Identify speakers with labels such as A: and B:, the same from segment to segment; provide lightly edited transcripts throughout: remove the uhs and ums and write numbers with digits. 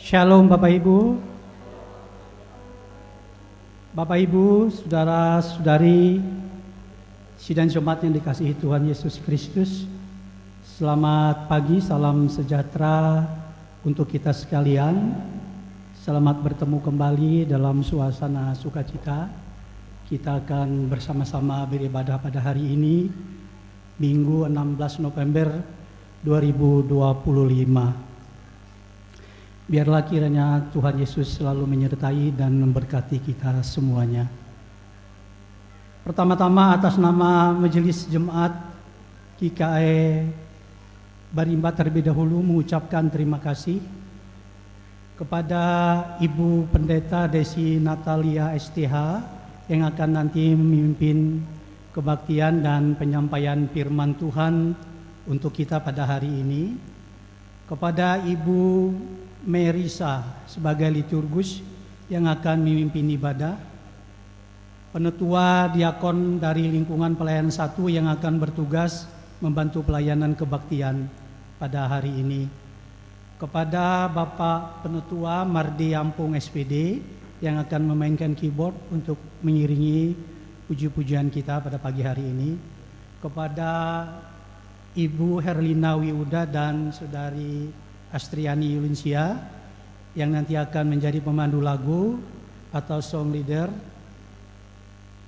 A: Shalom Bapak Ibu. Bapak Ibu, saudara-saudari sidang Jumat yang dikasihi Tuhan Yesus Kristus. Selamat pagi, salam sejahtera untuk kita sekalian. Selamat bertemu kembali dalam suasana sukacita. Kita akan bersama-sama beribadah pada hari ini, Minggu 16 November 2025. Biarlah kiranya Tuhan Yesus selalu menyertai dan memberkati kita semuanya. Pertama-tama atas nama Majelis Jemaat GKI Barimba terlebih dahulu mengucapkan terima kasih kepada Ibu Pendeta Desi Natalia STH yang akan nanti memimpin kebaktian dan penyampaian firman Tuhan untuk kita pada hari ini. Kepada Ibu Merisa sebagai liturgus yang akan memimpin ibadah, penetua diakon dari lingkungan pelayanan 1 yang akan bertugas membantu pelayanan kebaktian pada hari ini, kepada Bapak Penetua Mardi Ampung SPD yang akan memainkan keyboard untuk mengiringi puji-pujian kita pada pagi hari ini, kepada Ibu Herlina Wiuda dan Saudari Astriani Yulinsia yang nanti akan menjadi pemandu lagu atau song leader,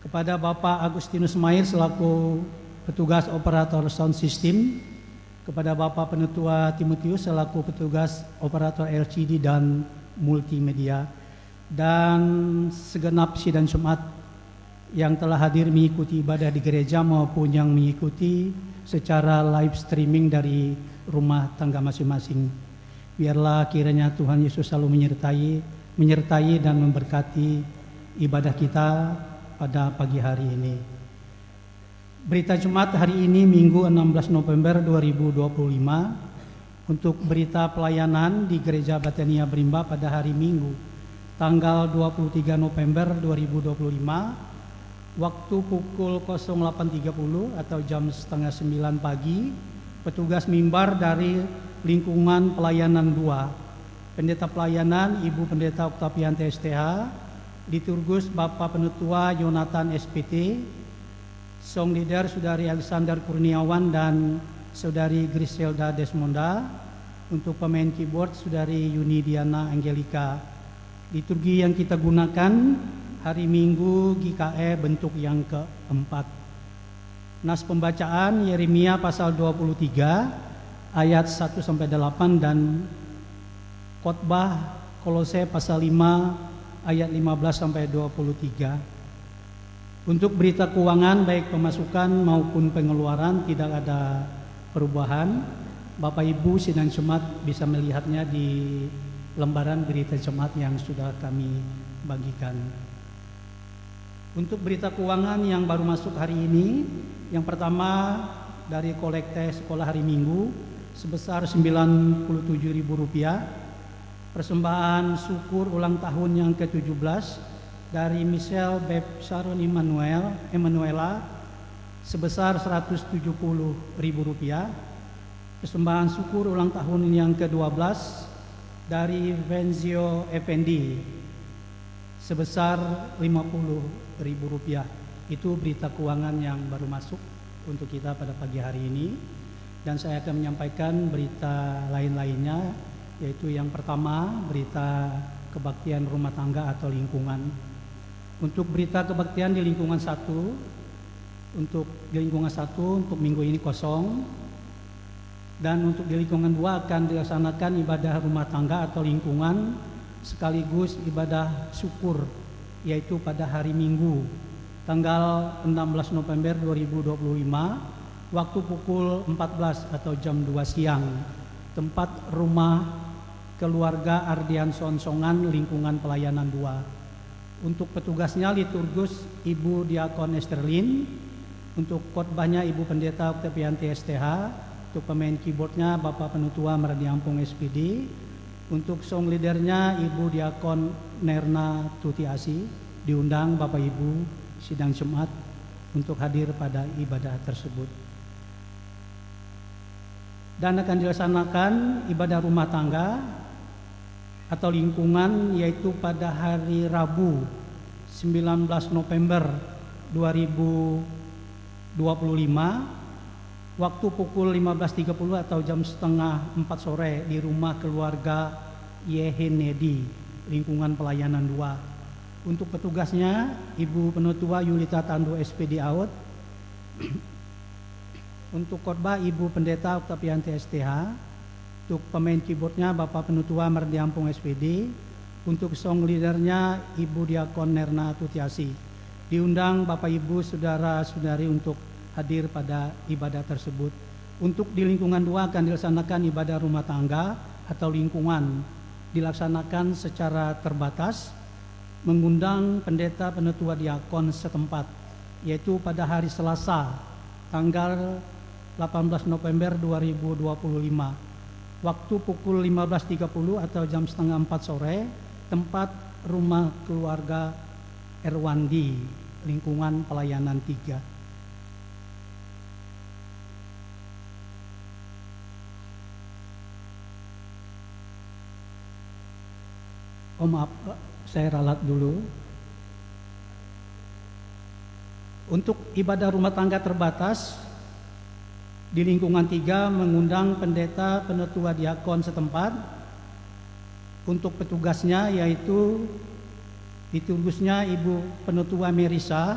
A: kepada Bapak Agustinus Mair selaku petugas operator sound system, kepada Bapak Penetua Timotius selaku petugas operator LCD dan multimedia, dan segenap sidang Jumat yang telah hadir mengikuti ibadah di gereja maupun yang mengikuti secara live streaming dari rumah tangga masing-masing. Biarlah kiranya Tuhan Yesus selalu menyertai dan memberkati ibadah kita pada pagi hari ini. Berita Jumat hari ini Minggu 16 November 2025 untuk berita pelayanan di Gereja Batania Barimba pada hari Minggu tanggal 23 November 2025 waktu pukul 08.30 atau jam setengah 9 pagi. Petugas mimbar dari lingkungan pelayanan 2, pendeta pelayanan Ibu Pendeta Oktavianti STH, liturgus Bapak Penetua Yonatan SPT, song leader Saudari Alexander Kurniawan dan Saudari Griselda Desmonda, untuk pemain keyboard Saudari Yuni Diana Angelika. Liturgi yang kita gunakan hari Minggu GKE bentuk yang keempat. Nas pembacaan Yeremia pasal 23 ayat 1-8 dan khotbah Kolose pasal 5 ayat 15-23. Untuk berita keuangan baik pemasukan maupun pengeluaran tidak ada perubahan. Bapak Ibu sidang Jumat bisa melihatnya di lembaran berita Jumat yang sudah kami bagikan. Untuk berita keuangan yang baru masuk hari ini, yang pertama dari kolekte sekolah hari Minggu sebesar Rp97.000, persembahan syukur ulang tahun yang ke-17 dari Michelle Beb Sharon Emanuela sebesar Rp170.000, persembahan syukur ulang tahun yang ke-12 dari Venzio Effendi sebesar Rp50.000. Itu berita keuangan yang baru masuk untuk kita pada pagi hari ini. Dan saya akan menyampaikan berita lain-lainnya, yaitu yang pertama berita kebaktian rumah tangga atau lingkungan. Untuk berita kebaktian di lingkungan 1, untuk minggu ini kosong, dan untuk di lingkungan 2 akan dilaksanakan ibadah rumah tangga atau lingkungan sekaligus ibadah syukur, yaitu pada hari Minggu tanggal 16 November 2025 waktu pukul 14 atau jam 2 siang, tempat rumah keluarga Ardian Sonsongan lingkungan pelayanan 2. Untuk petugasnya liturgus Ibu Diakon Esterlin, untuk khotbahnya Ibu Pendeta Oktavianti STH, untuk pemain keyboardnya Bapak Penetua Mardi Ampung SPD, untuk song leadernya Ibu Diakon Nerna Tutiasi. Diundang Bapak Ibu sidang Jumat untuk hadir pada ibadah tersebut. Dan akan dilaksanakan ibadah rumah tangga atau lingkungan, yaitu pada hari Rabu 19 November 2025 waktu pukul 15.30 atau jam setengah 4 sore di rumah keluarga Yehenedi, lingkungan pelayanan 2. Untuk petugasnya Ibu Penutua Yulita Tandu SPD AUD. Untuk khotbah Ibu Pendeta Oktavianti STH. Untuk pemain keyboardnya Bapak Penutua Mardi Ampung SPD. Untuk song leadernya Ibu Diakon Nerna Tutiasi. Diundang Bapak Ibu Saudara-saudari untuk hadir pada ibadah tersebut. Untuk di lingkungan 2 akan dilaksanakan ibadah rumah tangga atau lingkungan, dilaksanakan secara terbatas, mengundang pendeta penetua diakon setempat, yaitu pada hari Selasa tanggal 18 November 2025 waktu pukul 15.30 atau jam setengah 4 sore, tempat rumah keluarga Erwandi, lingkungan pelayanan 3. Oh maaf, saya ralat dulu. Untuk ibadah rumah tangga terbatas di lingkungan 3 mengundang pendeta penetua diakon setempat. Untuk petugasnya yaitu liturgusnya Ibu Penetua Merisa,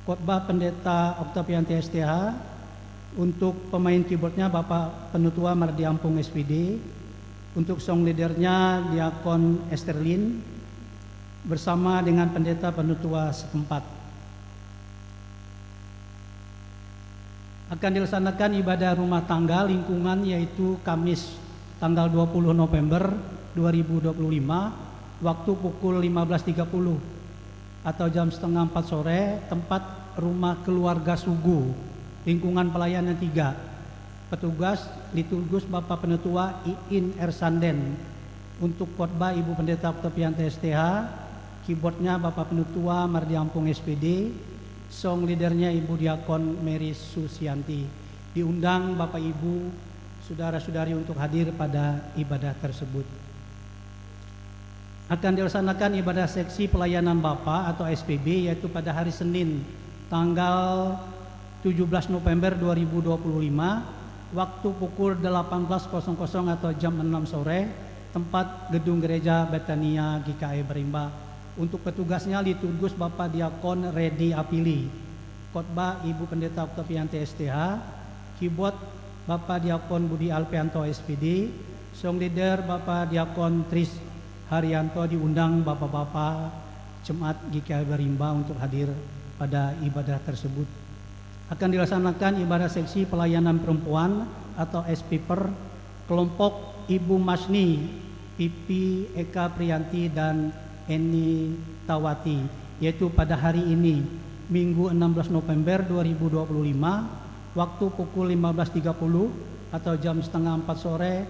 A: khotbah pendeta Oktavianti STH. Untuk pemain keyboardnya Bapak Penetua Mardi Ampung SPD. Untuk song leadernya Diakon Esterlin bersama dengan pendeta penetua setempat. Akan dilaksanakan ibadah rumah tangga lingkungan yaitu Kamis tanggal 20 November 2025 waktu pukul 15.30 atau jam setengah 4 sore, tempat rumah keluarga Sugu, lingkungan pelayanan 3. Petugas liturgus Bapak Penetua Iin Ersanden. Untuk khotbah Ibu Pendeta Oktavianti STH, keyboardnya Bapak Penetua Mardi Ampung SPD, song leadernya Ibu Diakon Mary Susianti. Diundang Bapak Ibu Saudara-saudari untuk hadir pada ibadah tersebut. Akan dilaksanakan ibadah seksi pelayanan Bapa atau SPB yaitu pada hari Senin tanggal 17 November 2025 waktu pukul 18.00 atau jam 6 sore, tempat gedung gereja Betania GKI Berimba. Untuk petugasnya liturgus Bapak Diakon Redi Apili, khotbah Ibu Pendeta Oktavianti STH, keyboard Bapak Diakon Budi Alpianto SPD, song leader Bapak Diakon Tris Haryanto. Diundang Bapak-Bapak Jemaat GKI Berimba untuk hadir pada ibadah tersebut. Akan dilaksanakan ibadah seksi pelayanan perempuan atau SPPer kelompok Ibu Masni, Pipi Eka Priyanti dan Eni Tawati, yaitu pada hari ini Minggu 16 November 2025 waktu pukul 15.30 atau jam setengah 4 sore,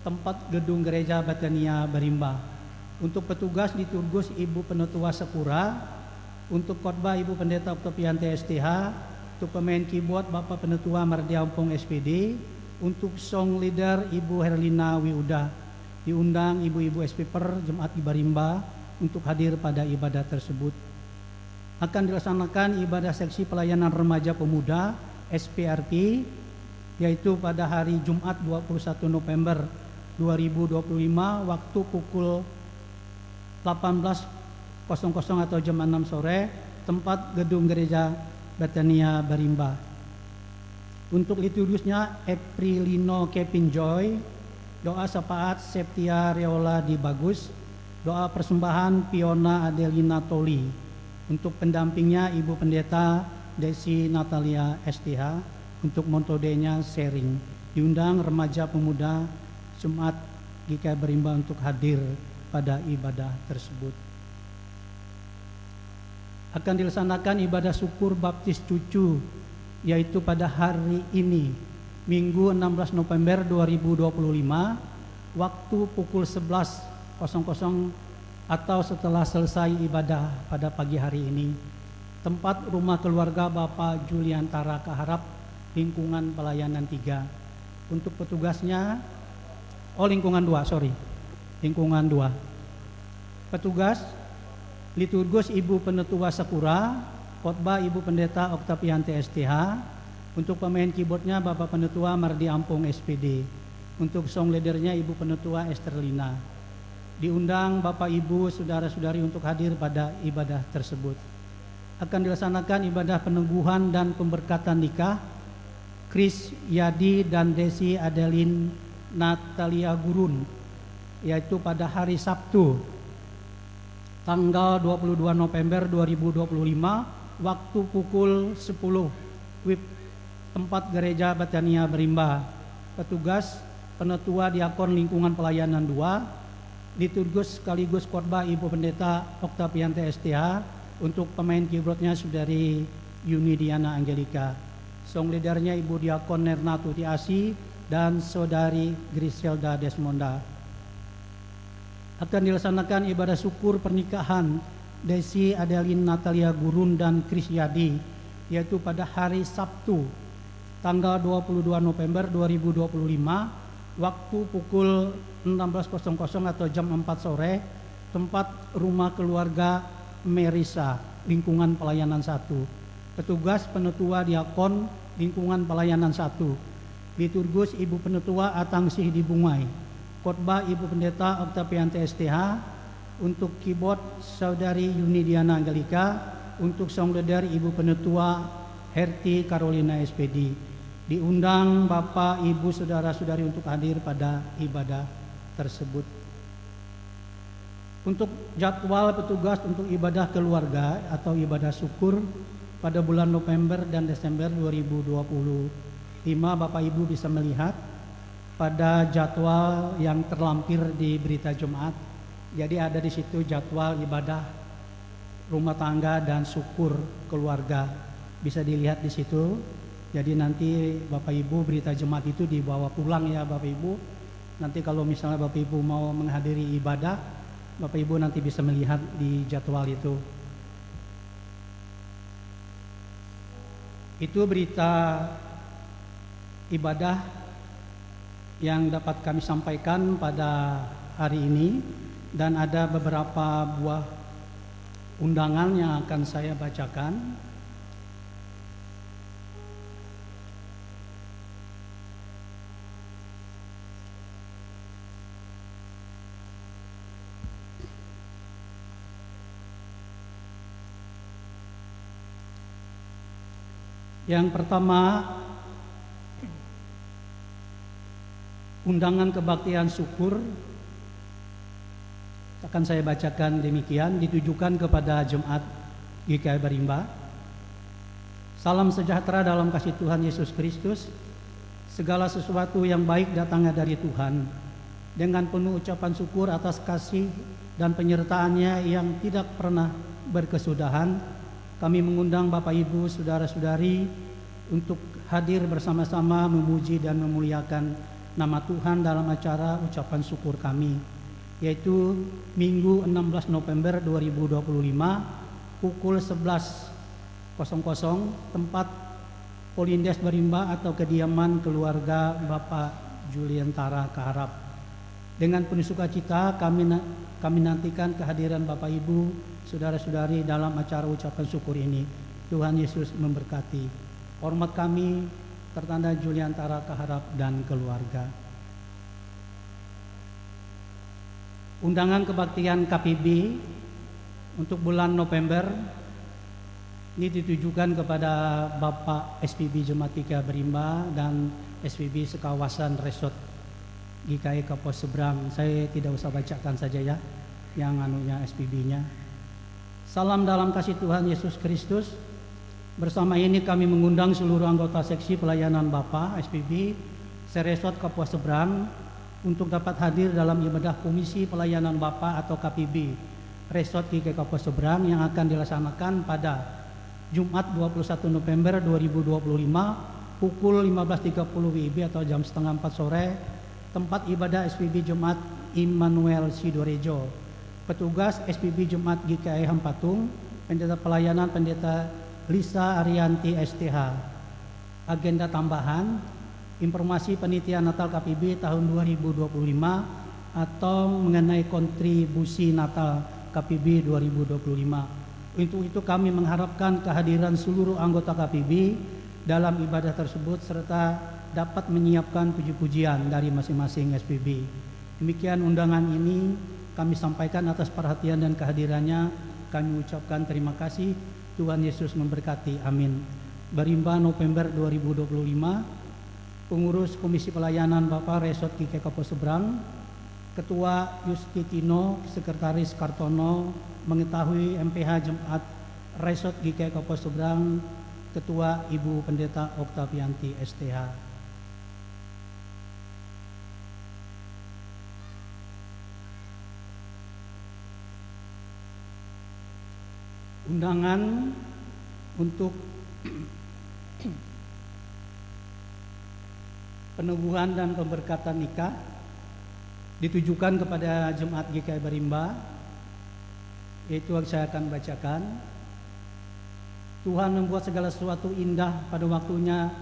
A: tempat gedung gereja Betania Berimba. Untuk petugas liturgus Ibu Penetua Sepura. Untuk khotbah Ibu Pendeta Oktavianti STH. Untuk pemain keyboard Bapak Penetua Mardi Ampung SPD. Untuk song leader Ibu Herlina Wiuda. Diundang ibu-ibu SPPer Jemaat di Barimba untuk hadir pada ibadah tersebut. Akan dilaksanakan ibadah seksi pelayanan remaja pemuda SPRP yaitu pada hari Jumat 21 November 2025 waktu pukul 18.00 atau jam 6 sore, tempat gedung gereja Betania Barimba. Untuk liturgisnya Eprilino Kevin Joy, doa syafaat Septia Reola di Bagus, doa persembahan Fiona Adelina Toli. Untuk pendampingnya Ibu Pendeta Desi Natalia STH. Untuk montodenya sharing. Diundang remaja pemuda Jemaat GKI Berimba untuk hadir pada ibadah tersebut. Akan dilaksanakan ibadah syukur baptis cucu yaitu pada hari ini Minggu 16 November 2025 waktu pukul 11.00 atau setelah selesai ibadah pada pagi hari ini, tempat rumah keluarga Bapak Juliantara Kaharap, lingkungan pelayanan 3. Untuk petugasnya lingkungan 2, lingkungan 2. Petugas liturgus Ibu Penetua Sakura, khotbah Ibu Pendeta Oktavianti STH, untuk pemain keyboardnya Bapak Penetua Mardi Ampung SPD, untuk song leadernya Ibu Penetua Esterlina. Diundang Bapak Ibu saudara-saudari untuk hadir pada ibadah tersebut. Akan dilaksanakan ibadah peneguhan dan pemberkatan nikah Chris Yadi dan Desi Adeline Natalia Gurun, yaitu pada hari Sabtu tanggal 22 November 2025 waktu pukul 10 WIB tempat Gereja Betania Berimba. Petugas Penetua Diakon Lingkungan Pelayanan 2, liturgus sekaligus khotbah Ibu Pendeta Oktavianti STH, untuk pemain keyboardnya Saudari Yuni Diana Angelika, song leadernya Ibu Diakon Nerna Tuti Asi dan Saudari Griselda Desmonda. Akan dilaksanakan ibadah syukur pernikahan Desi Adeline Natalia Gurun dan Chris Yadi, yaitu pada hari Sabtu tanggal 22 November 2025 waktu pukul 16.00 atau jam 4 sore, tempat rumah keluarga Merisa, lingkungan pelayanan 1. Petugas Penetua Diakon Lingkungan Pelayanan 1, liturgus Ibu Penetua Atangsih Dibungai, khotbah Ibu Pendeta Oktavianti STH, untuk keyboard Saudari Yuni Diana Angelika, untuk song leader Ibu Penetua Herti Carolina SPD. Diundang Bapak Ibu saudara-saudari untuk hadir pada ibadah tersebut. Untuk jadwal petugas untuk ibadah keluarga atau ibadah syukur pada bulan November dan Desember 2025, Bapak Ibu bisa melihat pada jadwal yang terlampir di berita Jumat. Jadi ada di situ jadwal ibadah rumah tangga dan syukur keluarga, bisa dilihat di situ. Jadi nanti Bapak Ibu berita Jumat itu dibawa pulang ya Bapak Ibu. Nanti kalau misalnya Bapak Ibu mau menghadiri ibadah, Bapak Ibu nanti bisa melihat di jadwal itu. Itu berita ibadah yang dapat kami sampaikan pada hari ini, dan ada beberapa buah undangan yang akan saya bacakan. Yang pertama, undangan kebaktian syukur akan saya bacakan demikian, ditujukan kepada Jemaat GKI Berimba. Salam sejahtera dalam kasih Tuhan Yesus Kristus. Segala sesuatu yang baik datangnya dari Tuhan. Dengan penuh ucapan syukur atas kasih dan penyertaannya yang tidak pernah berkesudahan, kami mengundang Bapak Ibu saudara-saudari untuk hadir bersama-sama memuji dan memuliakan nama Tuhan dalam acara ucapan syukur kami, yaitu Minggu 16 November 2025 pukul 11.00 tempat Polindes Berimba atau kediaman keluarga Bapak Juliantara Kaharap. Dengan penuh sukacita kami nantikan kehadiran Bapak Ibu saudara-saudari dalam acara ucapan syukur ini. Tuhan Yesus memberkati. Hormat kami tertanda Juliantara Kaharap dan keluarga. Undangan kebaktian KPB untuk bulan November ini ditujukan kepada Bapak SPB Jemaat GKI Berimba dan SPB sekawasan Resort GKI Kapos Seberang. Saya tidak usah bacakan saja ya yang anunya SPB-nya. Salam dalam kasih Tuhan Yesus Kristus. Bersama ini kami mengundang seluruh anggota seksi pelayanan Bapak SPB Seresort Kapos Seberang untuk dapat hadir dalam ibadah Komisi Pelayanan Bapak atau KPB Resort GKI Kapos Seberang yang akan dilaksanakan pada Jumat 21 November 2025 pukul 15.30 WIB atau jam setengah 4 sore, tempat ibadah SPB Jemaat Immanuel Sidorejo. Petugas SPB Jemaat GKI Hampatung, Pendeta Pelayanan Pendeta Lisa Arianti STH. Agenda tambahan, informasi panitia Natal KPB tahun 2025 atau mengenai kontribusi Natal KPB 2025. Untuk itu kami mengharapkan kehadiran seluruh anggota KPB dalam ibadah tersebut serta dapat menyiapkan puji-pujian dari masing-masing SPB. Demikian undangan ini kami sampaikan atas perhatian dan kehadirannya. Kami ucapkan terima kasih. Tuhan Yesus memberkati. Amin. Barimba November 2025, Pengurus Komisi Pelayanan Bapak Resort GKI Kapuas Seberang, Ketua Yustitino, Sekretaris Kartono, mengetahui MPH Jemaat Resort GKI Kapuas Seberang, Ketua Ibu Pendeta Oktavianti STH. Undangan untuk peneguhan dan pemberkatan nikah ditujukan kepada Jemaat GKI Barimba, yaitu saya akan bacakan. Tuhan membuat segala sesuatu indah pada waktunya,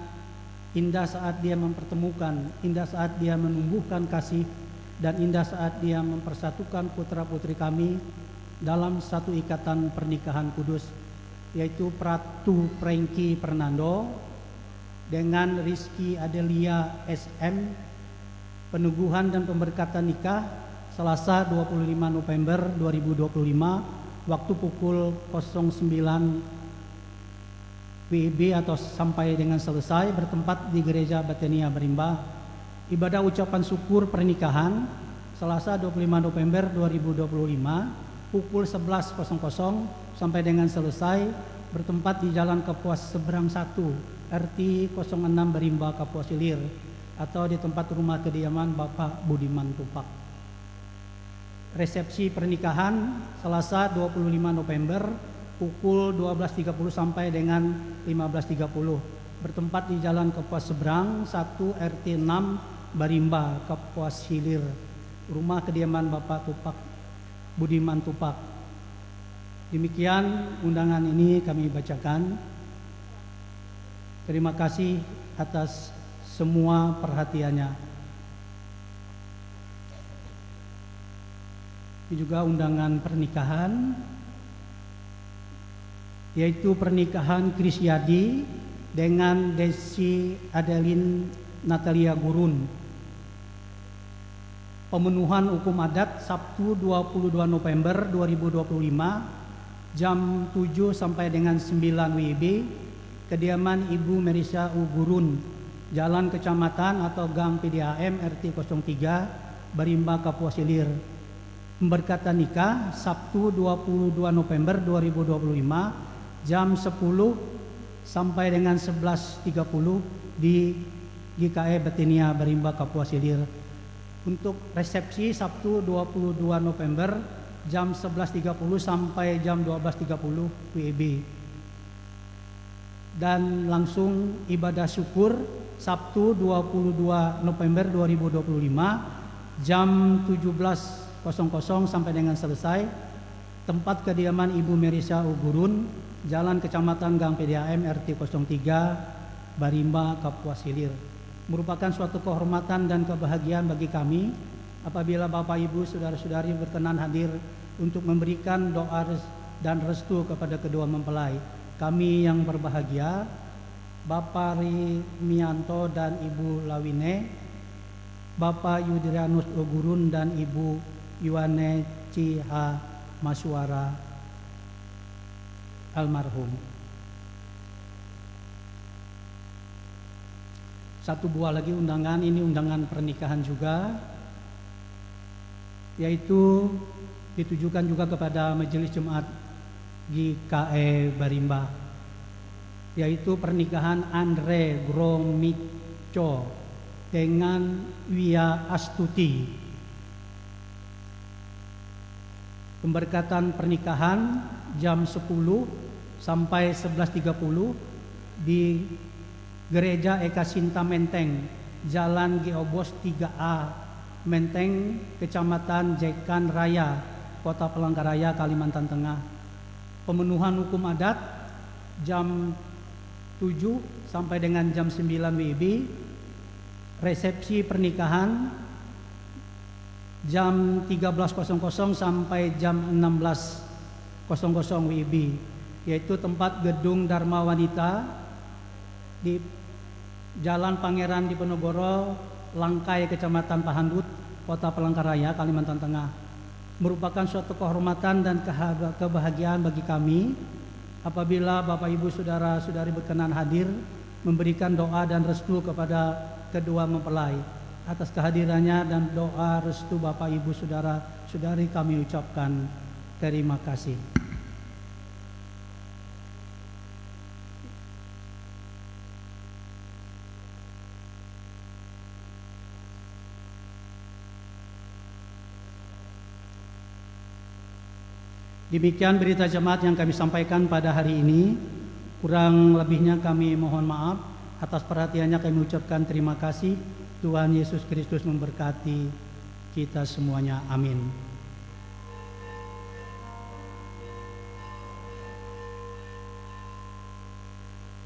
A: indah saat Dia mempertemukan, indah saat Dia menumbuhkan kasih, dan indah saat Dia mempersatukan putra-putri kami dalam satu ikatan pernikahan kudus, yaitu Pratu Prengki Fernando dengan Rizky Adelia SM. Peneguhan dan pemberkatan nikah Selasa 25 November 2025 waktu pukul 09 WIB atau sampai dengan selesai, bertempat di Gereja Batenia Barimba. Ibadah ucapan syukur pernikahan Selasa 25 November 2025 pukul 11.00 sampai dengan selesai, bertempat di Jalan Kapuas Seberang 1 RT 06 Barimba Kapuas Hilir atau di tempat rumah kediaman Bapak Budiman Tupak. Resepsi pernikahan Selasa 25 November pukul 12.30 sampai dengan 15.30, bertempat di Jalan Kapuas Seberang 1 RT 6 Barimba Kapuas Hilir, rumah kediaman Bapak Budiman Tupak. Demikian undangan ini kami bacakan. Terima kasih atas semua perhatiannya. Ini juga undangan pernikahan, yaitu pernikahan Krisyadi dengan Desi Adeline Natalia Gurun. Pemenuhan hukum adat Sabtu 22 November 2025 jam 7 sampai dengan 9 WIB, kediaman Ibu Merisa Ugurun, Jalan Kecamatan atau Gang PDAM RT 03 Barimba Kapuas Hilir. Pemberkatan nikah Sabtu 22 November 2025 jam 10 sampai dengan 11.30 di GKI Batenia Barimba Kapuas Hilir. Untuk resepsi Sabtu 22 November jam 11.30 sampai jam 12.30 WIB. Dan langsung ibadah syukur Sabtu 22 November 2025 jam 17.00 sampai dengan selesai, tempat kediaman Ibu Merisa Ugurun, Jalan Kecamatan Gang PDAM RT 03 Barimba Kapuas Hilir. Merupakan suatu kehormatan dan kebahagiaan bagi kami apabila Bapak Ibu saudara-saudari berkenan hadir untuk memberikan doa dan restu kepada kedua mempelai. Kami yang berbahagia, Bapak Rimianto dan Ibu Lawine, Bapak Yudrianus Ogurun dan Ibu Yuane Ciha Maswara almarhum. Satu buah lagi undangan, ini undangan pernikahan juga, yaitu ditujukan juga kepada Majelis Jemaat GKI Barimba, yaitu pernikahan Andre Gromico dengan Wia Astuti. Pemberkatan pernikahan jam 10 sampai 11.30 di Gereja Eka Sinta Menteng, Jalan Geobos 3A Menteng, Kecamatan Jekan Raya, Kota Palangkaraya, Kalimantan Tengah. Pemenuhan hukum adat jam 7 sampai dengan jam 9 WIB. Resepsi pernikahan jam 13.00 sampai jam 16.00 WIB, yaitu tempat gedung Dharma Wanita di Jalan Pangeran Diponegoro, Langkai, Kecamatan Pahandut, Kota Palangkaraya, Kalimantan Tengah. Merupakan suatu kehormatan dan kebahagiaan bagi kami apabila Bapak Ibu Saudara-saudari berkenan hadir memberikan doa dan restu kepada kedua mempelai. Atas kehadirannya dan doa restu Bapak Ibu Saudara-saudari kami ucapkan terima kasih. Demikian berita jemaat yang kami sampaikan pada hari ini. Kurang lebihnya kami mohon maaf. Atas perhatiannya kami ucapkan terima kasih. Tuhan Yesus Kristus memberkati kita semuanya. Amin.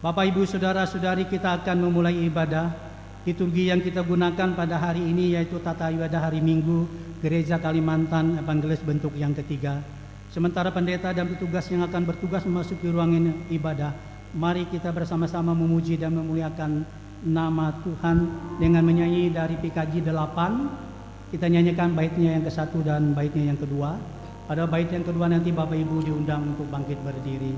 A: Bapak, Ibu, Saudara-saudari, kita akan memulai ibadah. Liturgi yang kita gunakan pada hari ini yaitu tata ibadah hari Minggu Gereja Kalimantan Evangelis bentuk yang ketiga. Sementara pendeta dan petugas yang akan bertugas memasuki ruangan ibadah, mari kita bersama-sama memuji dan memuliakan nama Tuhan dengan menyanyi dari PKJ 8. Kita nyanyikan baitnya yang ke-1 dan baitnya yang kedua. Pada bait yang kedua nanti Bapak Ibu diundang untuk bangkit berdiri.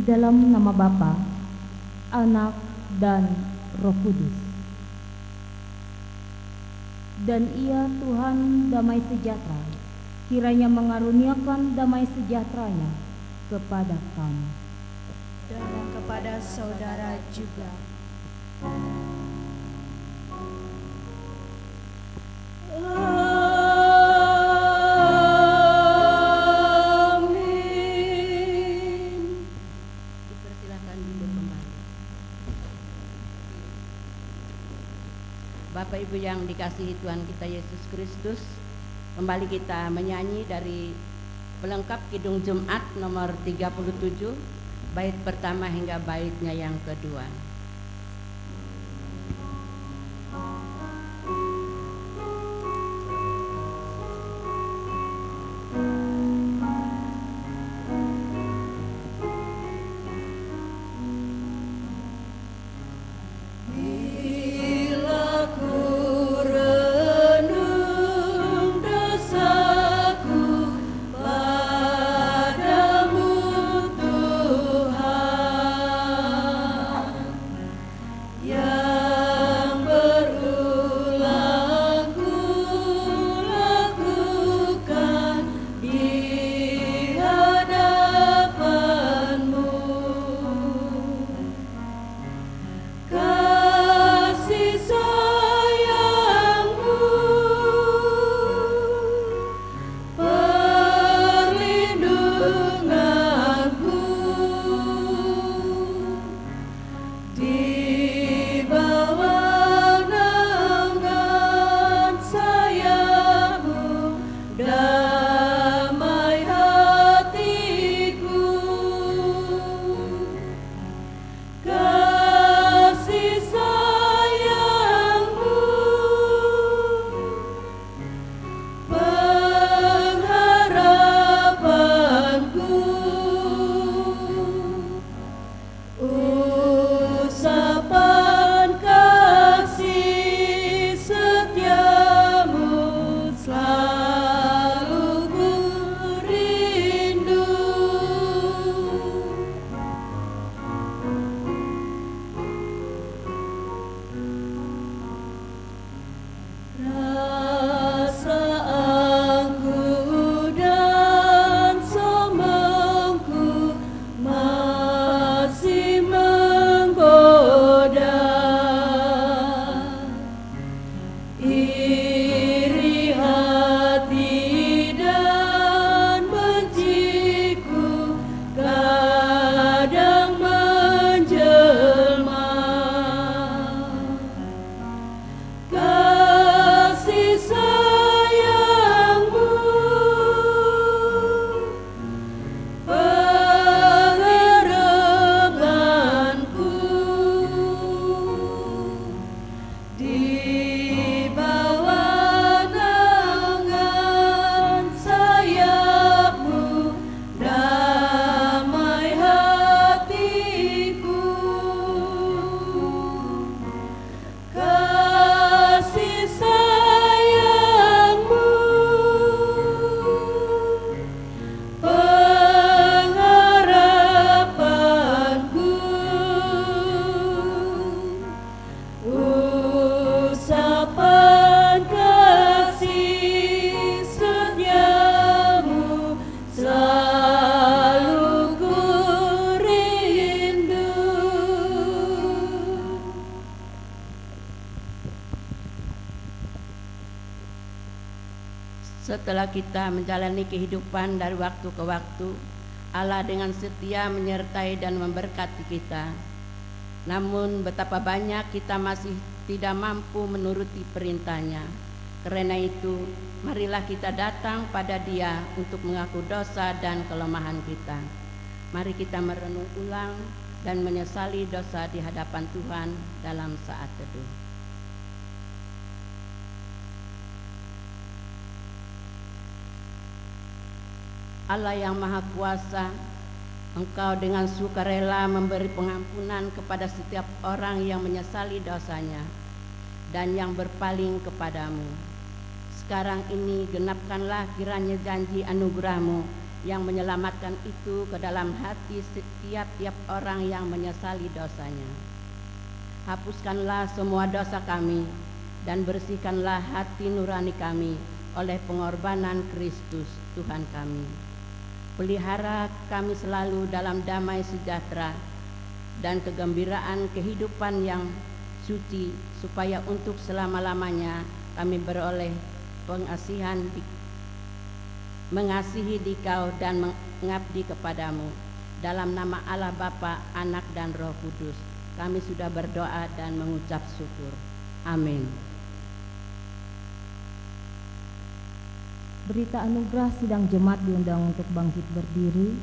B: Dalam nama Bapa, Anak, dan Roh Kudus. Dan Ia Tuhan damai sejahtera, kiranya mengaruniakan damai sejahtera-Nya kepada kamu
C: dan kepada saudara juga.
D: Bapak Ibu yang dikasihi Tuhan kita Yesus Kristus, kembali kita menyanyi dari pelengkap Kidung Jumat nomor 37, bait pertama hingga baitnya yang kedua. Setelah kita menjalani kehidupan dari waktu ke waktu, Allah dengan setia menyertai dan memberkati kita. Namun betapa banyak kita masih tidak mampu menuruti perintah-Nya. Karena itu, marilah kita datang pada Dia untuk mengaku dosa dan kelemahan kita. Mari kita merenung ulang dan menyesali dosa di hadapan Tuhan dalam saat teduh. Allah yang Maha Kuasa, Engkau dengan sukarela memberi pengampunan kepada setiap orang yang menyesali dosanya dan yang berpaling kepadamu. Sekarang ini genapkanlah kiranya janji anugerah-Mu yang menyelamatkan itu ke dalam hati setiap orang yang menyesali dosanya. Hapuskanlah semua dosa kami dan bersihkanlah hati nurani kami oleh pengorbanan Kristus Tuhan kami. Pelihara kami selalu dalam damai sejahtera dan kegembiraan kehidupan yang suci, supaya untuk selama-lamanya kami beroleh pengasihan mengasihi Dikau dan mengabdi kepadamu. Dalam nama Allah Bapa, Anak dan Roh Kudus, kami sudah berdoa dan mengucap syukur. Amin.
B: Berita anugerah sidang jemaat diundang untuk bangkit berdiri.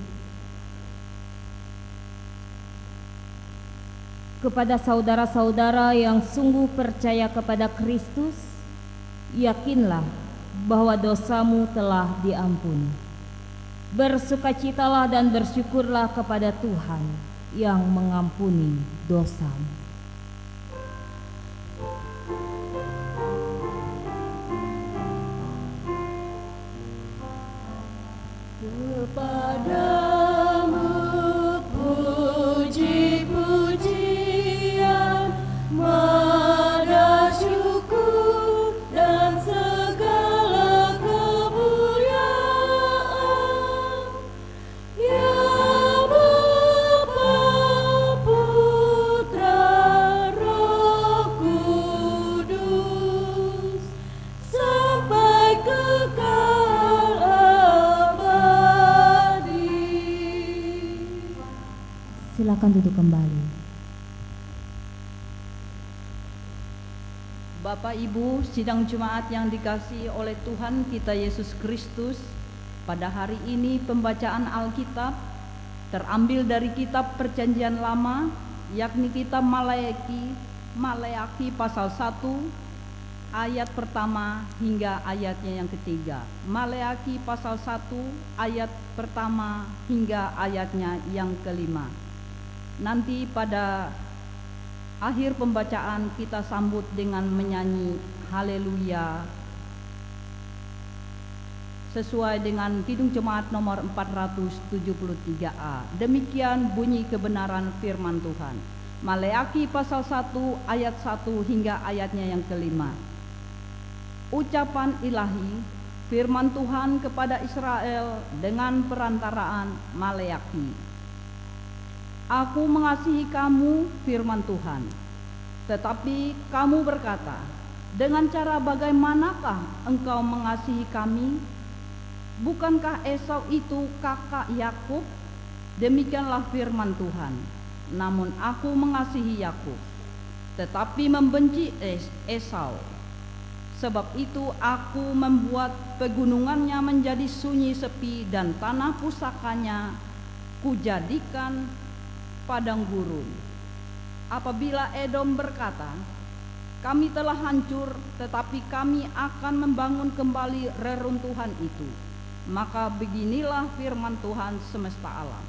B: Kepada saudara-saudara yang sungguh percaya kepada Kristus, yakinlah bahwa dosamu telah diampuni. Bersukacitalah dan bersyukurlah kepada Tuhan yang mengampuni dosamu.
C: Kepadamu puji-pujian, mada syukur dan segala kemuliaan, ya Bapa, Putra, Roh Kudus, sampai kekal.
B: Silakan duduk kembali.
E: Bapak Ibu sidang jemaat yang dikasihi oleh Tuhan kita Yesus Kristus, pada hari ini pembacaan Alkitab terambil dari kitab Perjanjian Lama, yakni kitab Maleaki pasal 1 ayat pertama hingga ayatnya yang ketiga. Maleaki pasal 1 ayat pertama hingga ayatnya yang kelima. Nanti pada akhir pembacaan kita sambut dengan menyanyi haleluya sesuai dengan Kidung Jemaat nomor 473A. Demikian bunyi kebenaran firman Tuhan. Maleaki pasal 1 ayat 1 hingga ayatnya yang kelima. Ucapan ilahi firman Tuhan kepada Israel dengan perantaraan Maleaki. Aku mengasihi kamu, firman Tuhan. Tetapi kamu berkata, dengan cara bagaimanakah engkau mengasihi kami? Bukankah Esau itu kakak Yakub? Demikianlah firman Tuhan. Namun aku mengasihi Yakub, tetapi membenci Esau. Sebab itu aku membuat pegunungannya menjadi sunyi sepi dan tanah pusakanya kujadikan padang gurun. Apabila Edom berkata, kami telah hancur, tetapi kami akan membangun kembali reruntuhan itu, maka beginilah firman Tuhan semesta alam.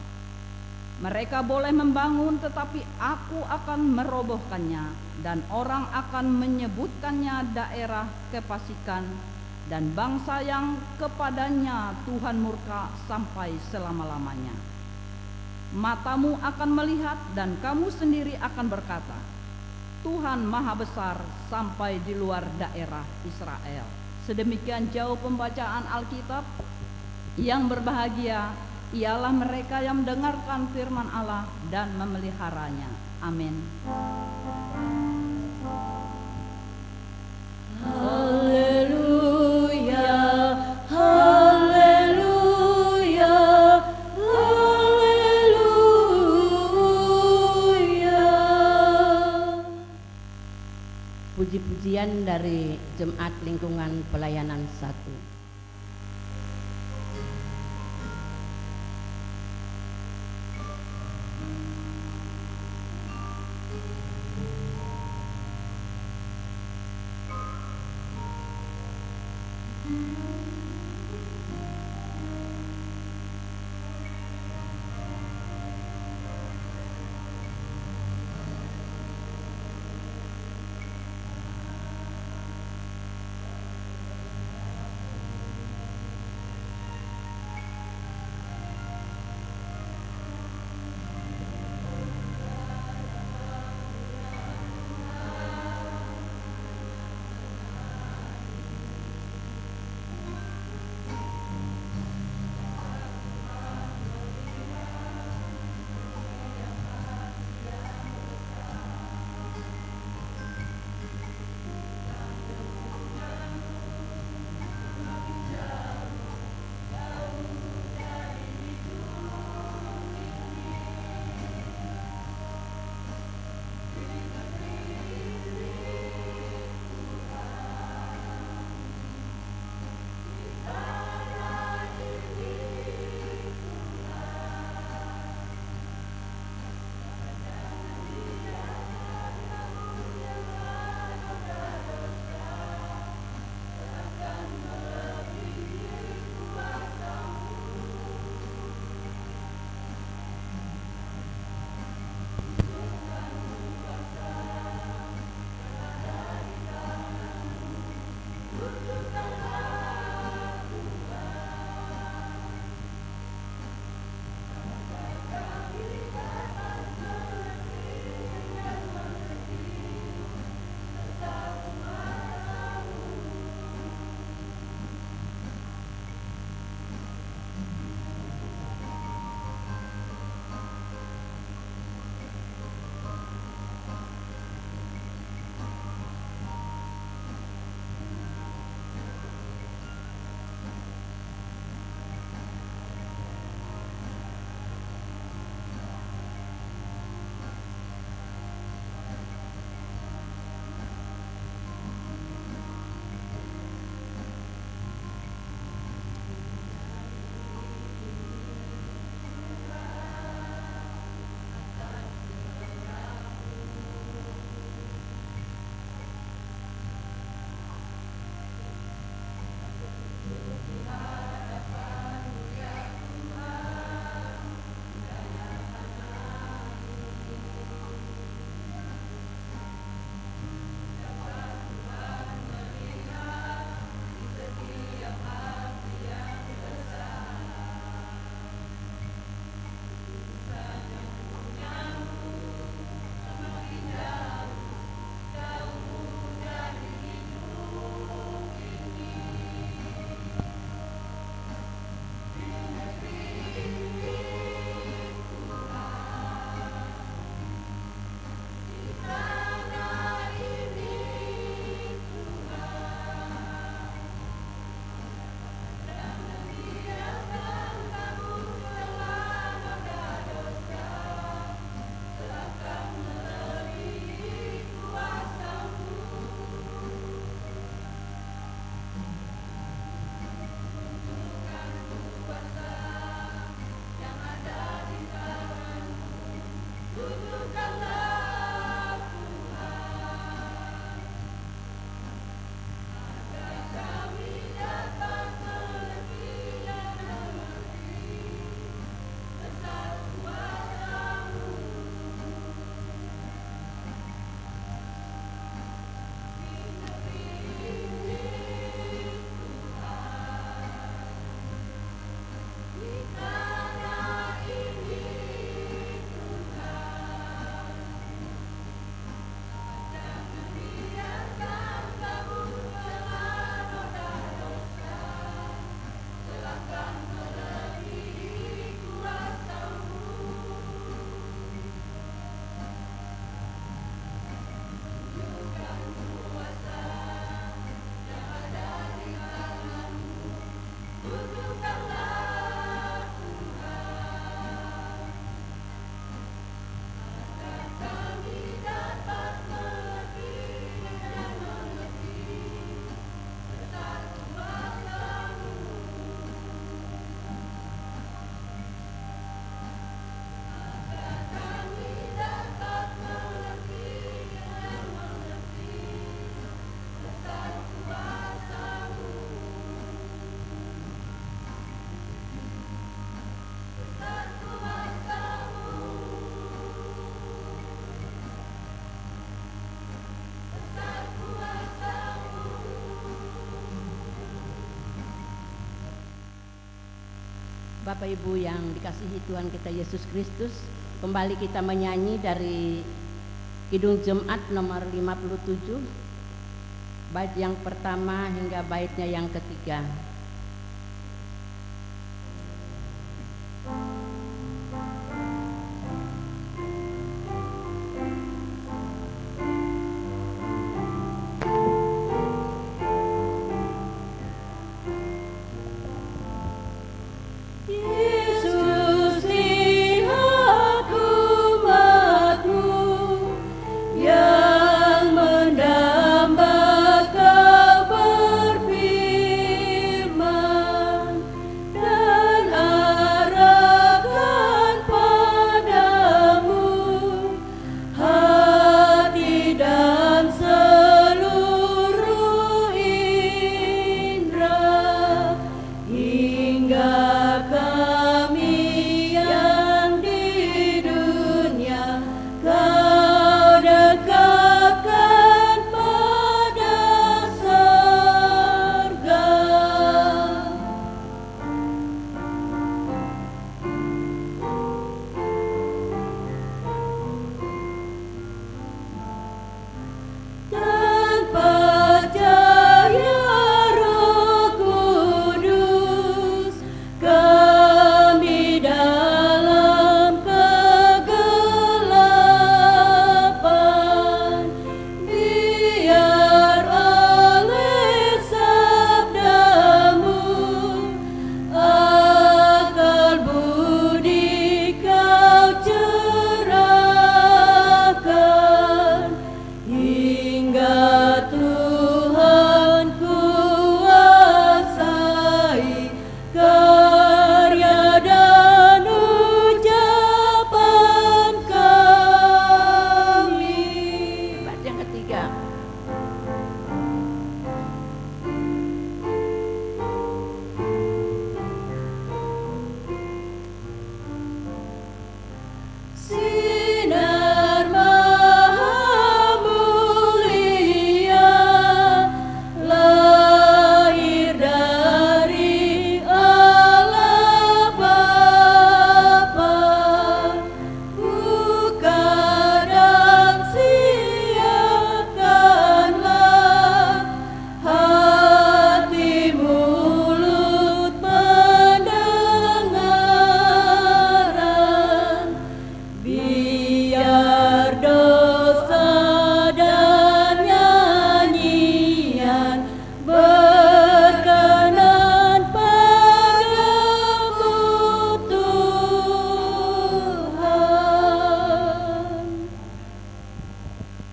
E: Mereka boleh membangun, tetapi aku akan merobohkannya, dan orang akan menyebutkannya daerah kefasikan dan bangsa yang kepadanya Tuhan murka sampai selama-lamanya. Matamu akan melihat dan kamu sendiri akan berkata, Tuhan Maha Besar sampai di luar daerah Israel. Sedemikian jauh pembacaan Alkitab. Yang berbahagia ialah mereka yang mendengarkan firman Allah dan memeliharanya. Amin.
C: Haleluya,
D: puji-pujian dari Jemaat Lingkungan Pelayanan 1. Bapak Ibu yang dikasihi Tuhan kita Yesus Kristus, kembali kita menyanyi dari Kidung Jemaat nomor 57, bait yang pertama hingga baitnya yang ketiga.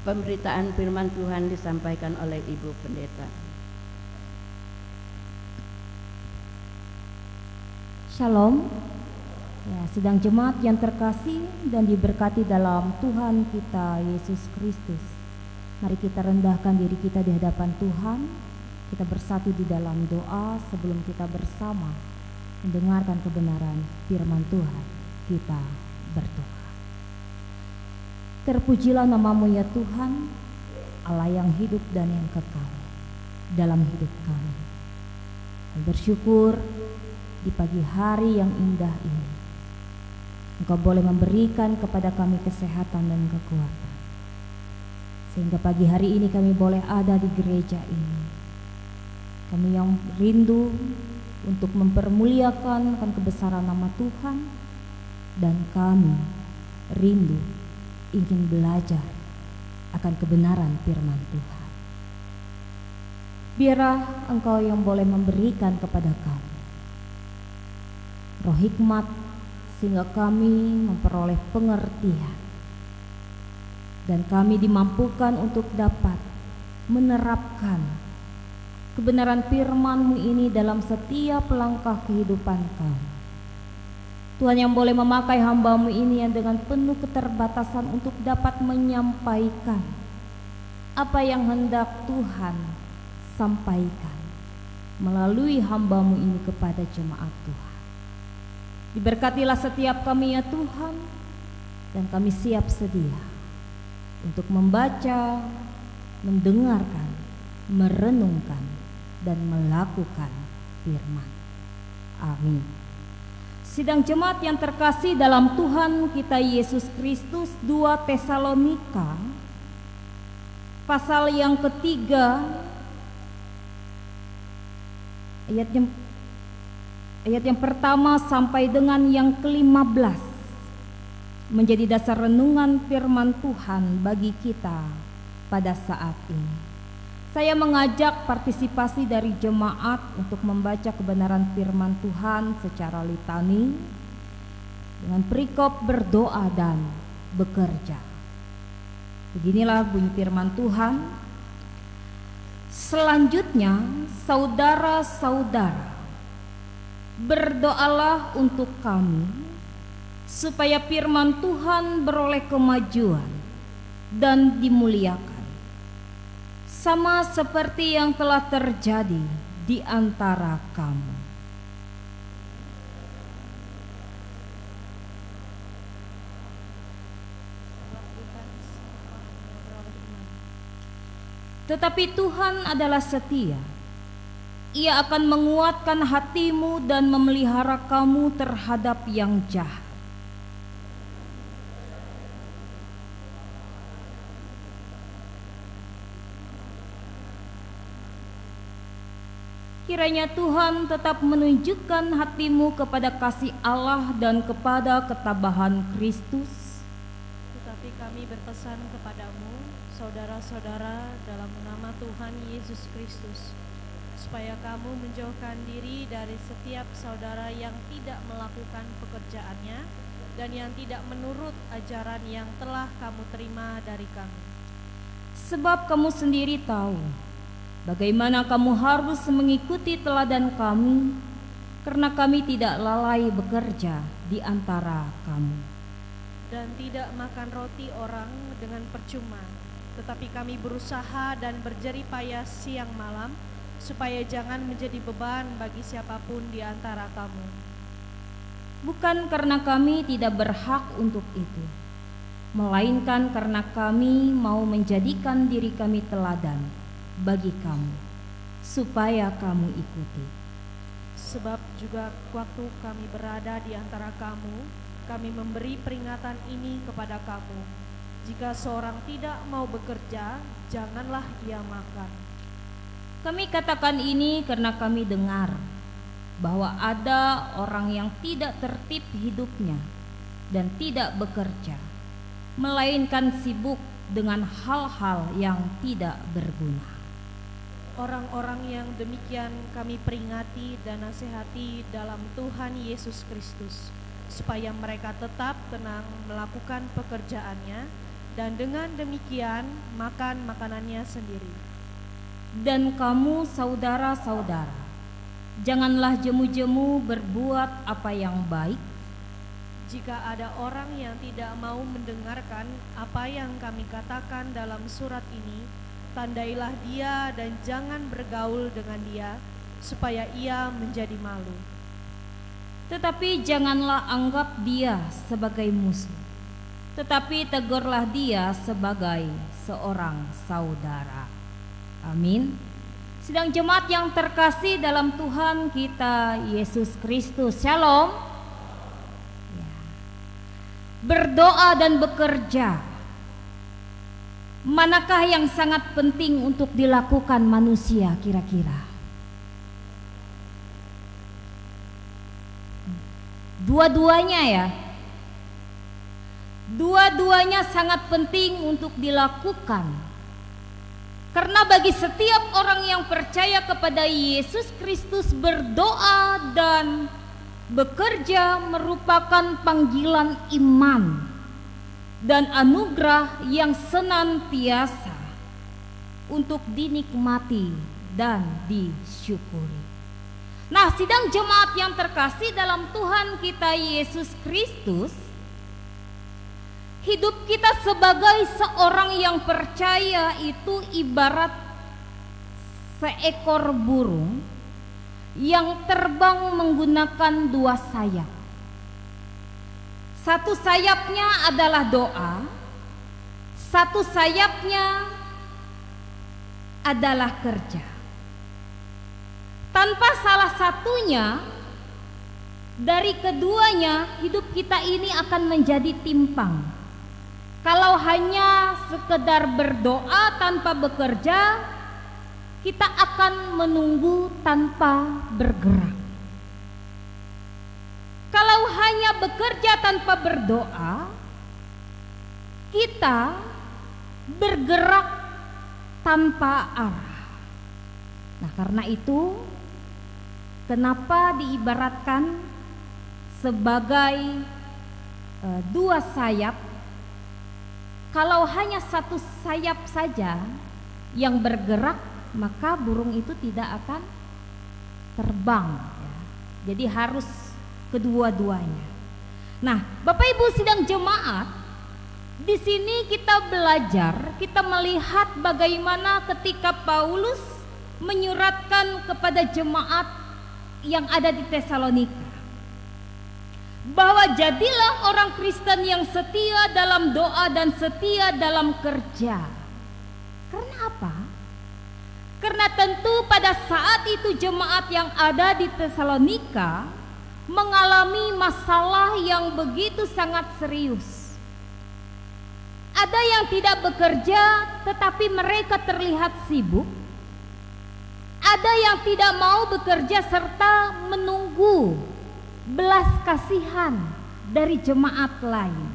D: Pemberitaan firman Tuhan disampaikan oleh Ibu Pendeta.
B: Shalom. Ya, sidang jemaat yang terkasih dan diberkati dalam Tuhan kita Yesus Kristus. Mari kita rendahkan diri kita di hadapan Tuhan. Kita bersatu di dalam doa sebelum kita bersama mendengarkan kebenaran firman Tuhan. Kita berdoa. Terpujilah nama-Mu ya Tuhan, Allah yang hidup dan yang kekal dalam hidup kami. Kami bersyukur di pagi hari yang indah ini Engkau boleh memberikan kepada kami kesehatan dan kekuatan, sehingga pagi hari ini kami boleh ada di gereja ini. Kami yang rindu untuk mempermuliakan akan kebesaran nama Tuhan, dan kami rindu ingin belajar akan kebenaran firman Tuhan. Biarlah Engkau yang boleh memberikan kepada kami roh hikmat, sehingga kami memperoleh pengertian dan kami dimampukan untuk dapat menerapkan kebenaran firman-Mu ini dalam setiap langkah kehidupan kami. Tuhan yang boleh memakai hamba-Mu ini yang dengan penuh keterbatasan untuk dapat menyampaikan apa yang hendak Tuhan sampaikan melalui hamba-Mu ini kepada jemaat Tuhan. Diberkatilah setiap kami ya Tuhan, dan kami siap sedia untuk membaca, mendengarkan, merenungkan, dan melakukan firman. Amin. Sidang jemaat yang terkasih dalam Tuhan kita Yesus Kristus, 2 Tesalonika pasal yang ketiga ayat yang pertama sampai dengan yang ke-15 menjadi dasar renungan firman Tuhan bagi kita pada saat ini. Saya mengajak partisipasi dari jemaat untuk membaca kebenaran firman Tuhan secara litani dengan perikop berdoa dan bekerja. Beginilah bunyi firman Tuhan. Selanjutnya, saudara-saudara, berdoalah untuk kami supaya firman Tuhan beroleh kemajuan dan dimuliakan, sama seperti yang telah terjadi di antara kamu. Tetapi Tuhan adalah setia. Ia akan menguatkan hatimu dan memelihara kamu terhadap yang jahat. Kiranya Tuhan tetap menunjukkan hatimu kepada kasih Allah dan kepada ketabahan Kristus.
C: Tetapi kami berpesan kepadamu, saudara-saudara, dalam nama Tuhan Yesus Kristus, supaya kamu menjauhkan diri dari setiap saudara yang tidak melakukan pekerjaannya dan yang tidak menurut ajaran yang telah kamu terima dari kami.
B: Sebab kamu sendiri tahu bagaimana kamu harus mengikuti teladan kami, karena kami tidak lalai bekerja di antara kamu.
C: Dan tidak makan roti orang dengan percuma, tetapi kami berusaha dan berjerih payah siang malam, supaya jangan menjadi beban bagi siapapun di antara kamu.
B: Bukan karena kami tidak berhak untuk itu, melainkan karena kami mau menjadikan diri kami teladan bagi kamu, supaya kamu ikuti.
C: Sebab juga waktu kami berada di antara kamu, kami memberi peringatan ini kepada kamu. Jika seorang tidak mau bekerja, janganlah ia makan.
B: Kami katakan ini karena kami dengar bahwa ada orang yang tidak tertib hidupnya dan tidak bekerja, melainkan sibuk dengan hal-hal yang tidak berguna.
C: Orang-orang yang demikian kami peringati dan nasihati dalam Tuhan Yesus Kristus, supaya mereka tetap tenang melakukan pekerjaannya, dan dengan demikian makan makanannya sendiri.
B: Dan kamu saudara-saudara, janganlah jemu-jemu berbuat apa yang baik.
C: Jika ada orang yang tidak mau mendengarkan apa yang kami katakan dalam surat ini, tandailah dia dan jangan bergaul dengan dia, supaya ia menjadi malu.
B: Tetapi janganlah anggap dia sebagai musuh, tetapi tegurlah dia sebagai seorang saudara. Amin. Sidang jemaat yang terkasih dalam Tuhan kita Yesus Kristus, Shalom. Ya. Berdoa dan bekerja, manakah yang sangat penting untuk dilakukan manusia kira-kira? Dua-duanya ya. Dua-duanya sangat penting untuk dilakukan. Karena bagi setiap orang yang percaya kepada Yesus Kristus, berdoa dan bekerja merupakan panggilan iman dan anugerah yang senantiasa untuk dinikmati dan disyukuri. Nah, sidang jemaat yang terkasih dalam Tuhan kita Yesus Kristus, hidup kita sebagai seorang yang percaya itu ibarat seekor burung yang terbang menggunakan dua sayap. Satu sayapnya adalah doa, satu sayapnya adalah kerja. Tanpa salah satunya, dari keduanya hidup kita ini akan menjadi timpang. Kalau hanya sekedar berdoa tanpa bekerja, kita akan menunggu tanpa bergerak. Kalau hanya bekerja tanpa berdoa, kita bergerak tanpa arah. Nah, karena itu kenapa diibaratkan sebagai dua sayap? Kalau hanya satu sayap saja yang bergerak, maka burung itu tidak akan terbang ya. Jadi harus kedua-duanya. Nah, Bapak Ibu sidang jemaat, di sini kita belajar, kita melihat bagaimana ketika Paulus menyuratkan kepada jemaat yang ada di Tesalonika, bahwa jadilah orang Kristen yang setia dalam doa dan setia dalam kerja. Karena apa? Karena tentu pada saat itu jemaat yang ada di Tesalonika mengalami masalah yang begitu sangat serius. Ada yang tidak bekerja tetapi mereka terlihat sibuk. Ada yang tidak mau bekerja serta menunggu belas kasihan dari jemaat lain.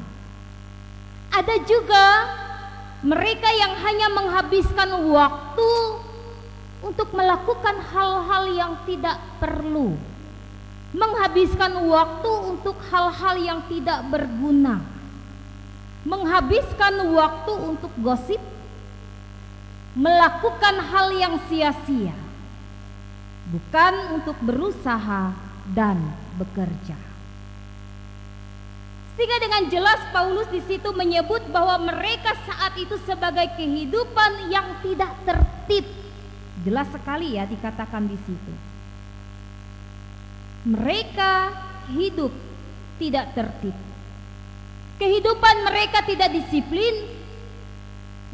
B: Ada juga mereka yang hanya menghabiskan waktu untuk melakukan hal-hal yang tidak perlu, menghabiskan waktu untuk hal-hal yang tidak berguna, menghabiskan waktu untuk gosip, melakukan hal yang sia-sia, bukan untuk berusaha dan bekerja. Sehingga dengan jelas Paulus di situ menyebut bahwa mereka saat itu sebagai kehidupan yang tidak tertib. Jelas sekali ya dikatakan di situ. Mereka hidup tidak tertib. Kehidupan mereka tidak disiplin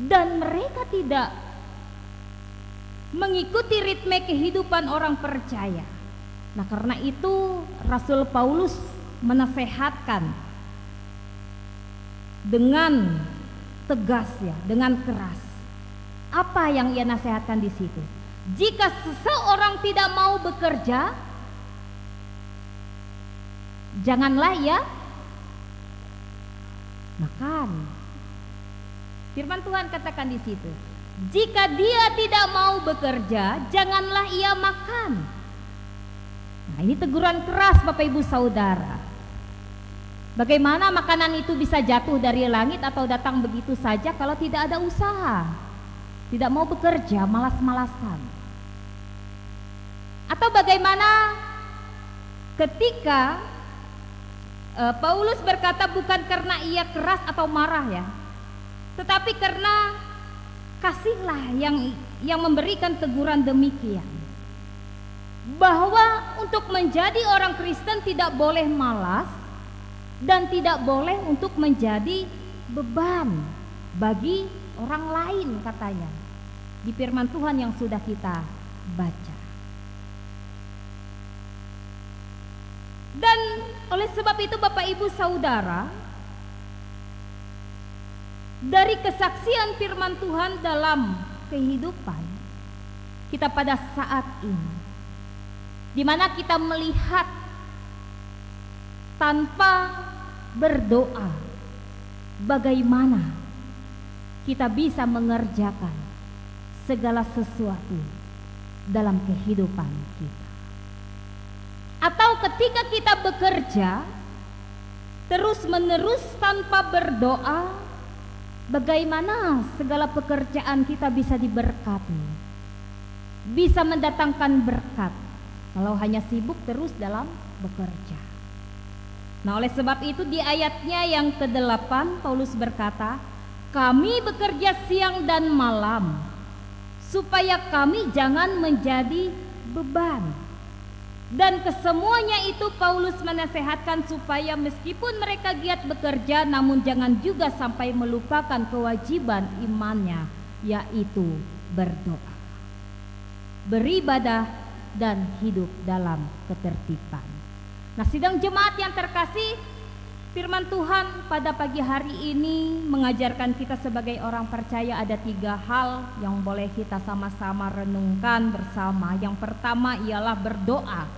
B: dan mereka tidak mengikuti ritme kehidupan orang percaya. Nah, karena itu Rasul Paulus menasehatkan dengan tegas ya, dengan keras. Apa yang ia nasihatkan di situ? Jika seseorang tidak mau bekerja, janganlah ia makan. Firman Tuhan katakan di situ, jika dia tidak mau bekerja, janganlah ia makan. Nah, ini teguran keras Bapak Ibu Saudara. Bagaimana makanan itu bisa jatuh dari langit atau datang begitu saja kalau tidak ada usaha, tidak mau bekerja, malas-malasan? Atau bagaimana ketika Paulus berkata bukan karena ia keras atau marah ya, tetapi karena kasihlah yang memberikan teguran demikian, bahwa untuk menjadi orang Kristen tidak boleh malas dan tidak boleh untuk menjadi beban bagi orang lain, katanya di firman Tuhan yang sudah kita baca. Dan oleh sebab itu Bapak Ibu Saudara, dari kesaksian firman Tuhan dalam kehidupan kita pada saat ini, di mana kita melihat tanpa berdoa bagaimana kita bisa mengerjakan segala sesuatu dalam kehidupan kita. Atau ketika kita bekerja terus-menerus tanpa berdoa, bagaimana segala pekerjaan kita bisa diberkati, bisa mendatangkan berkat kalau hanya sibuk terus dalam bekerja. Nah, oleh sebab itu di ayatnya yang ke-8 Paulus berkata, kami bekerja siang dan malam supaya kami jangan menjadi beban. Dan kesemuanya itu Paulus menasehatkan supaya meskipun mereka giat bekerja, namun jangan juga sampai melupakan kewajiban imannya, yaitu berdoa, beribadah, dan hidup dalam ketertiban. Nah, sidang jemaat yang terkasih, firman Tuhan pada pagi hari ini mengajarkan kita sebagai orang percaya ada 3 hal yang boleh kita sama-sama renungkan bersama. Yang pertama ialah berdoa.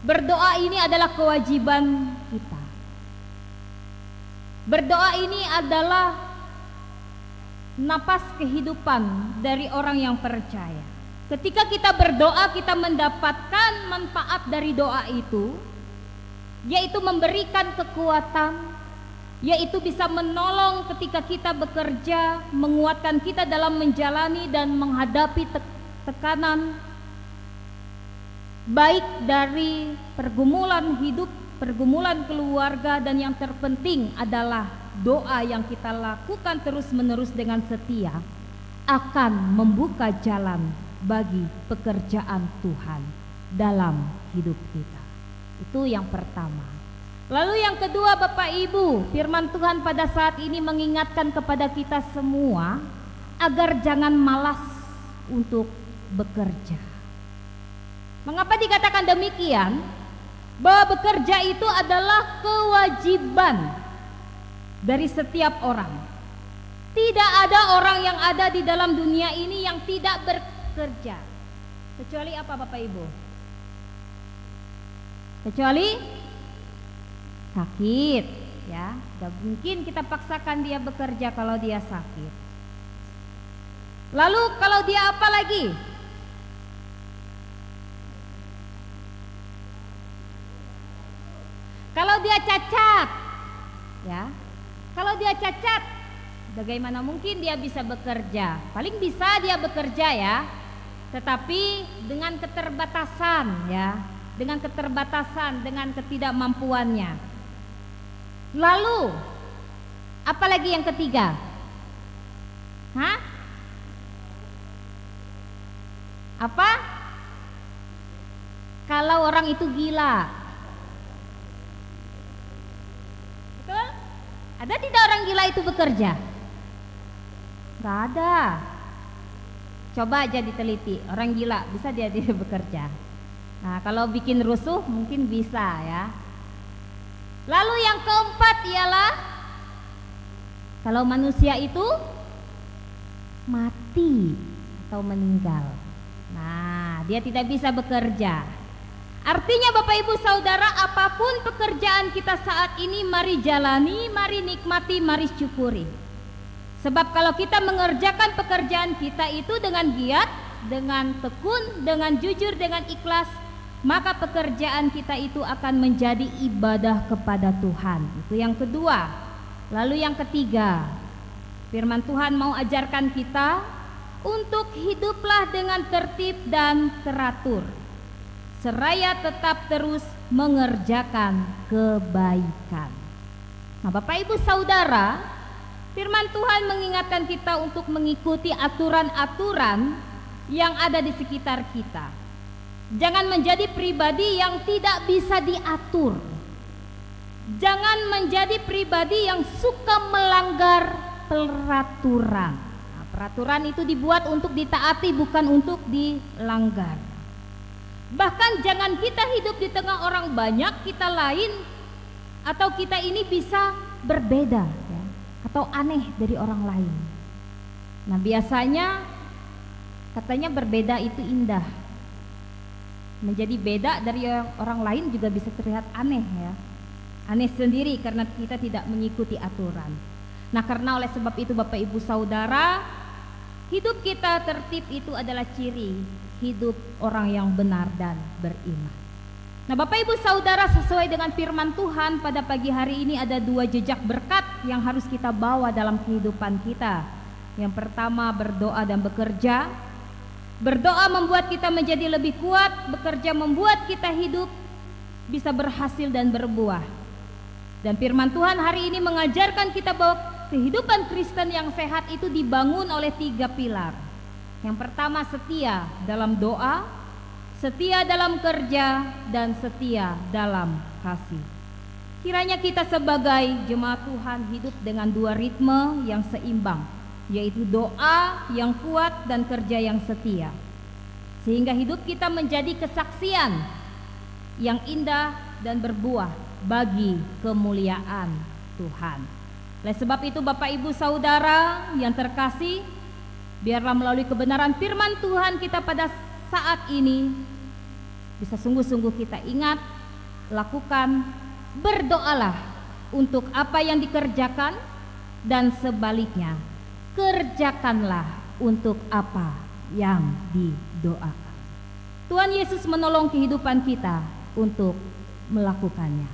B: Berdoa ini adalah kewajiban kita. Berdoa ini adalah napas kehidupan dari orang yang percaya. Ketika kita berdoa, kita mendapatkan manfaat dari doa itu, yaitu memberikan kekuatan, yaitu bisa menolong ketika kita bekerja, menguatkan kita dalam menjalani dan menghadapi tekanan, baik dari pergumulan hidup, pergumulan keluarga, dan yang terpenting adalah doa yang kita lakukan terus-menerus dengan setia akan membuka jalan bagi pekerjaan Tuhan dalam hidup kita. Itu yang pertama. Lalu yang kedua, Bapak Ibu, firman Tuhan pada saat ini mengingatkan kepada kita semua agar jangan malas untuk bekerja. Mengapa dikatakan demikian? Bahwa bekerja itu adalah kewajiban dari setiap orang. Tidak ada orang yang ada di dalam dunia ini yang tidak bekerja. Kecuali apa, Bapak Ibu? Kecuali sakit, ya. Gak mungkin kita paksakan dia bekerja kalau dia sakit. Lalu kalau dia apa lagi? Kalau dia cacat, ya. Kalau dia cacat, bagaimana mungkin dia bisa bekerja? Paling bisa dia bekerja, ya, tetapi dengan keterbatasan, ya. Dengan keterbatasan, dengan ketidakmampuannya. Lalu, apalagi yang ketiga? Hah? Apa? Kalau orang itu gila. Betul? Ada tidak orang gila itu bekerja? Gak ada. Coba aja diteliti, orang gila bisa dia bekerja. Nah, kalau bikin rusuh mungkin bisa, ya. Lalu yang keempat ialah kalau manusia itu mati atau meninggal. Nah, dia tidak bisa bekerja. Artinya Bapak Ibu Saudara, apapun pekerjaan kita saat ini, mari jalani, mari nikmati, mari syukuri. Sebab kalau kita mengerjakan pekerjaan kita itu dengan giat, dengan tekun, dengan jujur, dengan ikhlas, maka pekerjaan kita itu akan menjadi ibadah kepada Tuhan. Itu yang kedua. Lalu yang ketiga, firman Tuhan mau ajarkan kita untuk hiduplah dengan tertib dan teratur, seraya tetap terus mengerjakan kebaikan. Nah, Bapak Ibu Saudara, firman Tuhan mengingatkan kita untuk mengikuti aturan-aturan yang ada di sekitar kita. Jangan menjadi pribadi yang tidak bisa diatur. Jangan menjadi pribadi yang suka melanggar peraturan. Nah, peraturan itu dibuat untuk ditaati, bukan untuk dilanggar. Bahkan jangan kita hidup di tengah orang banyak, kita lain, atau kita ini bisa berbeda, ya, atau aneh dari orang lain. Nah, biasanya katanya berbeda itu indah. Menjadi beda dari orang lain juga bisa terlihat aneh, ya. Aneh sendiri karena kita tidak mengikuti aturan. Nah, karena oleh sebab itu Bapak Ibu Saudara, hidup kita tertib itu adalah ciri hidup orang yang benar dan beriman. Nah, Bapak Ibu Saudara, sesuai dengan firman Tuhan pada pagi hari ini ada 2 jejak berkat yang harus kita bawa dalam kehidupan kita. Yang pertama, berdoa dan bekerja. Berdoa membuat kita menjadi lebih kuat, bekerja membuat kita hidup bisa berhasil dan berbuah. Dan firman Tuhan hari ini mengajarkan kita bahwa kehidupan Kristen yang sehat itu dibangun oleh 3 pilar. Yang pertama, setia dalam doa, setia dalam kerja, dan setia dalam kasih. Kiranya kita sebagai jemaat Tuhan hidup dengan 2 ritme yang seimbang, yaitu doa yang kuat dan kerja yang setia, sehingga hidup kita menjadi kesaksian yang indah dan berbuah bagi kemuliaan Tuhan. Oleh sebab itu Bapak Ibu Saudara yang terkasih, biarlah melalui kebenaran firman Tuhan kita pada saat ini bisa sungguh-sungguh kita ingat, lakukan, berdoalah untuk apa yang dikerjakan, dan sebaliknya kerjakanlah untuk apa yang didoakan. Tuhan Yesus menolong kehidupan kita untuk melakukannya.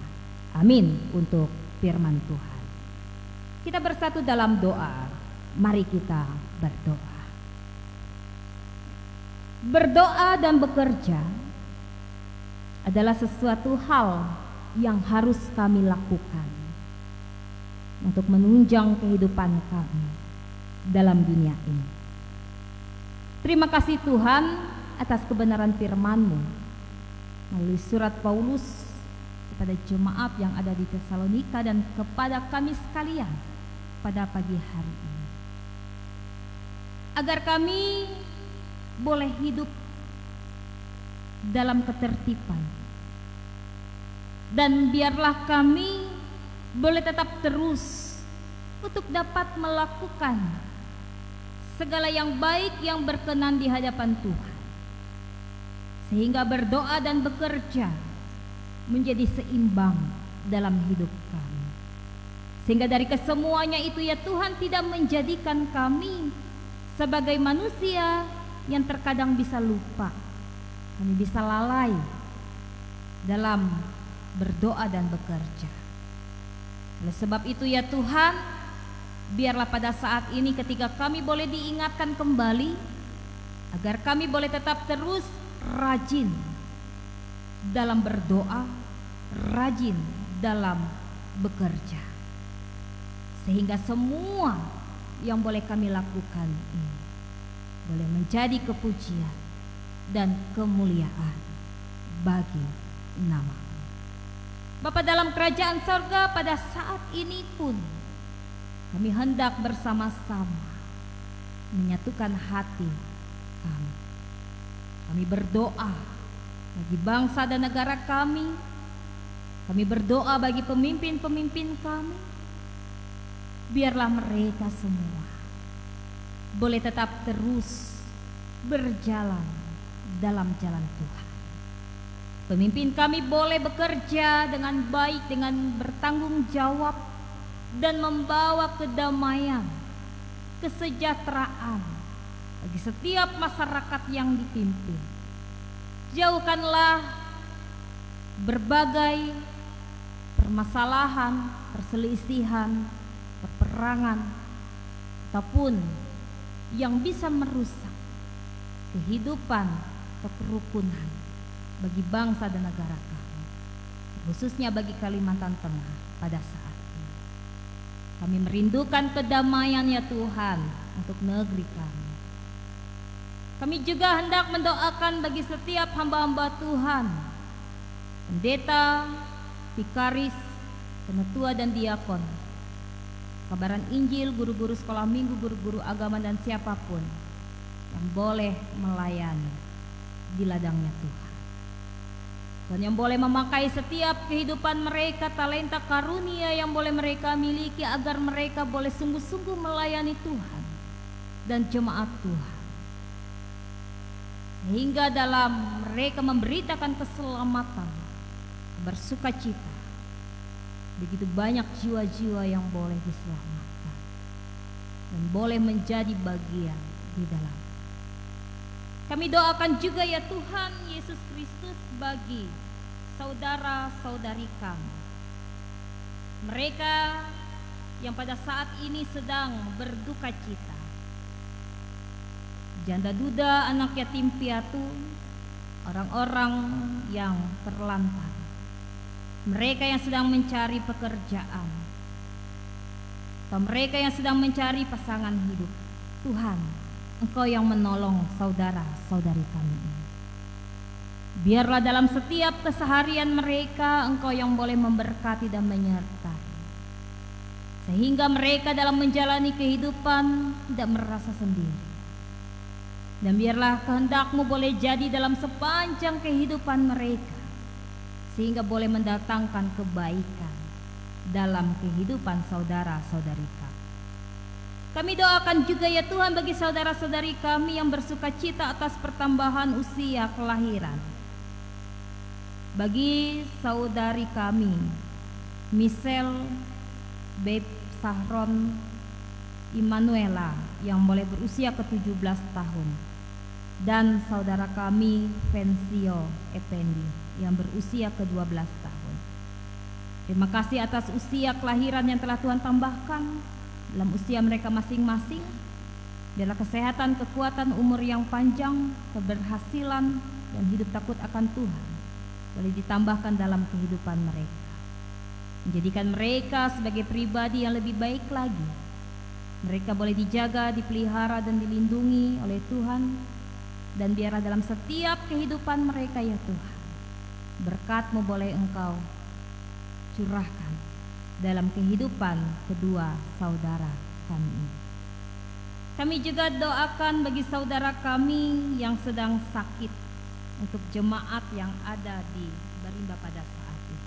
B: Amin untuk firman Tuhan. Kita bersatu dalam doa. Mari kita berdoa. Berdoa dan bekerja adalah sesuatu hal yang harus kami lakukan untuk menunjang kehidupan kami dalam dunia ini. Terima kasih Tuhan atas kebenaran firman-Mu melalui surat Paulus kepada jemaat yang ada di Tesalonika dan kepada kami sekalian pada pagi hari ini, agar kami boleh hidup dalam ketertiban, dan biarlah kami boleh tetap terus untuk dapat melakukan segala yang baik yang berkenan di hadapan Tuhan, sehingga berdoa dan bekerja menjadi seimbang dalam hidup kami, sehingga dari kesemuanya itu ya Tuhan tidak menjadikan kami sebagai manusia yang terkadang bisa lupa, kami bisa lalai dalam berdoa dan bekerja. Oleh sebab itu ya Tuhan, biarlah pada saat ini ketika kami boleh diingatkan kembali, agar kami boleh tetap terus rajin dalam berdoa, rajin dalam bekerja, sehingga semua yang boleh kami lakukan ini boleh menjadi kepujian dan kemuliaan bagi nama Bapa dalam kerajaan sorga. Pada saat ini pun kami hendak bersama-sama menyatukan hati kami. Kami berdoa bagi bangsa dan negara kami. Kami berdoa bagi pemimpin-pemimpin kami. Biarlah mereka semua boleh tetap terus berjalan dalam jalan Tuhan. Pemimpin kami boleh bekerja dengan baik, dengan bertanggung jawab, dan membawa kedamaian, kesejahteraan bagi setiap masyarakat yang dipimpin. Jauhkanlah berbagai permasalahan, perselisihan, peperangan, ataupun yang bisa merusak kehidupan atau kerukunan bagi bangsa dan negara kami, khususnya bagi Kalimantan Tengah pada saat ini. Kami merindukan kedamaian ya Tuhan untuk negeri kami. Kami juga hendak mendoakan bagi setiap hamba-hamba Tuhan, pendeta, vikaris, penetua dan diakon, kabaran Injil, guru-guru sekolah minggu, guru-guru agama, dan siapapun yang boleh melayani di ladangnya Tuhan. Dan yang boleh memakai setiap kehidupan mereka, talenta karunia yang boleh mereka miliki, agar mereka boleh sungguh-sungguh melayani Tuhan dan jemaat Tuhan, sehingga dalam mereka memberitakan keselamatan, bersukacita, begitu banyak jiwa-jiwa yang boleh diselamatkan dan boleh menjadi bagian di dalam. Kami doakan juga ya Tuhan Yesus Kristus bagi saudara-saudari kami, mereka yang pada saat ini sedang berduka cita, janda duda, anak yatim piatu, orang-orang yang terlantar, mereka yang sedang mencari pekerjaan, atau mereka yang sedang mencari pasangan hidup. Tuhan, Engkau yang menolong saudara-saudari kami ini. Biarlah dalam setiap keseharian mereka Engkau yang boleh memberkati dan menyertai, sehingga mereka dalam menjalani kehidupan tidak merasa sendiri. Dan biarlah kehendak-Mu boleh jadi dalam sepanjang kehidupan mereka, sehingga boleh mendatangkan kebaikan dalam kehidupan saudara-saudari kami. Kami doakan juga ya Tuhan bagi saudara-saudari kami yang bersuka cita atas pertambahan usia kelahiran. Bagi saudari kami Michelle Beb Sahron Immanuela yang boleh berusia ke-17 tahun, dan saudara kami Fensio Effendi yang berusia ke-12 tahun. Terima kasih atas usia kelahiran yang telah Tuhan tambahkan dalam usia mereka masing-masing. Biarlah kesehatan, kekuatan, umur yang panjang, keberhasilan, dan hidup takut akan Tuhan boleh ditambahkan dalam kehidupan mereka, menjadikan mereka sebagai pribadi yang lebih baik lagi. Mereka boleh dijaga, dipelihara, dan dilindungi oleh Tuhan. Dan biarlah dalam setiap kehidupan mereka ya Tuhan, berkat-Mu boleh Engkau curahkan dalam kehidupan kedua saudara kami ini. Kami juga doakan bagi saudara kami yang sedang sakit, untuk jemaat yang ada di Barimba pada saat ini.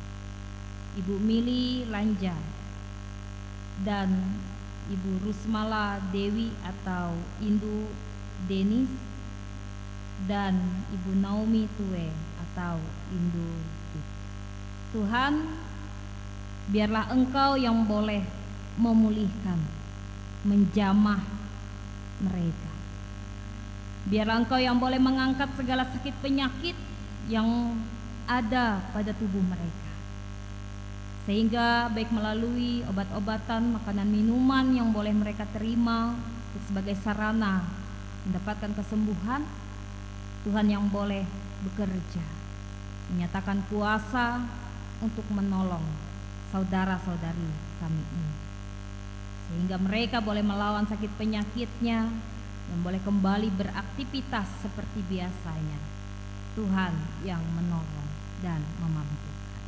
B: Ibu Mili Lanja dan Ibu Rusmala Dewi atau Indu Denis, dan Ibu Naomi Tue atau Indu Dut. Tuhan, biarlah Engkau yang boleh memulihkan, menjamah mereka. Biarlah Engkau yang boleh mengangkat segala sakit penyakit yang ada pada tubuh mereka, sehingga baik melalui obat-obatan, makanan, minuman yang boleh mereka terima untuk sebagai sarana mendapatkan kesembuhan, Tuhan yang boleh bekerja, menyatakan kuasa untuk menolong saudara-saudari kami ini, sehingga mereka boleh melawan sakit penyakitnya dan boleh kembali beraktivitas seperti biasanya. Tuhan yang menolong dan memampukan.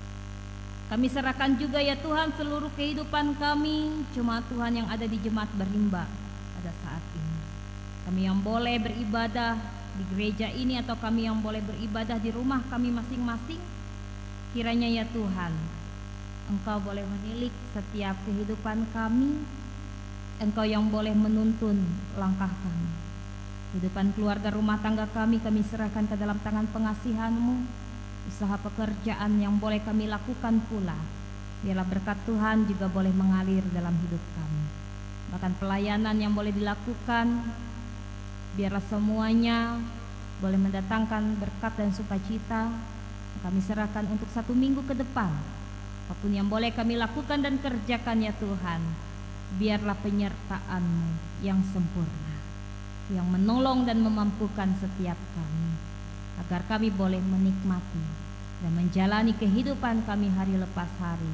B: Kami serahkan juga ya Tuhan seluruh kehidupan kami, cuma Tuhan yang ada di Jemaat Barimba pada saat ini. Kami yang boleh beribadah di gereja ini atau kami yang boleh beribadah di rumah kami masing-masing, kiranya ya Tuhan, Engkau boleh menilik setiap kehidupan kami. Engkau yang boleh menuntun langkah kami. Kehidupan keluarga rumah tangga kami serahkan ke dalam tangan pengasihan-Mu. Usaha pekerjaan yang boleh kami lakukan pula, biarlah berkat Tuhan juga boleh mengalir dalam hidup kami. Bahkan pelayanan yang boleh dilakukan, biarlah semuanya boleh mendatangkan berkat dan sukacita. Kami serahkan untuk 1 minggu ke depan. Apapun yang boleh kami lakukan dan kerjakan ya Tuhan, biarlah penyertaan-Mu yang sempurna, yang menolong dan memampukan setiap kami, agar kami boleh menikmati dan menjalani kehidupan kami hari lepas hari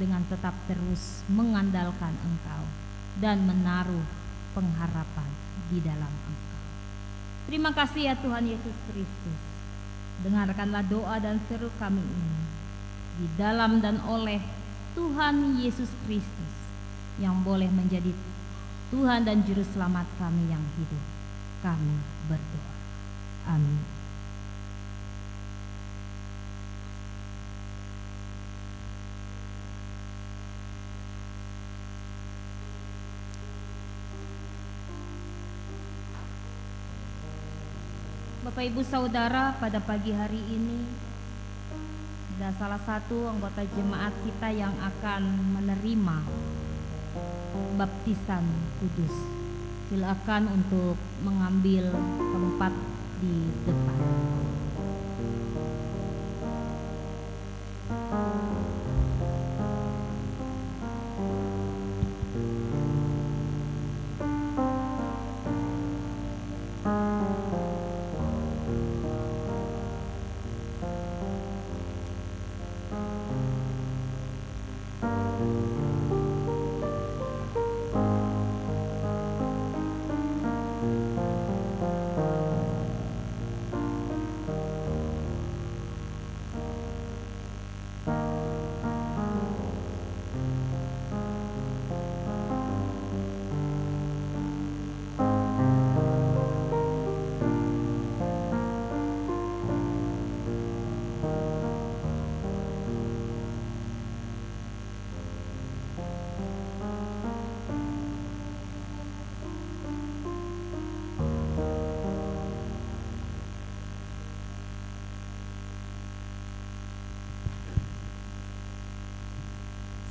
B: dengan tetap terus mengandalkan Engkau dan menaruh pengharapan di dalam Engkau. Terima kasih ya Tuhan Yesus Kristus. Dengarkanlah doa dan seru kami ini di dalam dan oleh Tuhan Yesus Kristus yang boleh menjadi Tuhan dan Juru Selamat kami yang hidup. Kami berdoa. Amin. Bapak Ibu Saudara, pada pagi hari ini ada salah satu anggota jemaat kita yang akan menerima baptisan kudus. Silakan untuk mengambil tempat di depan.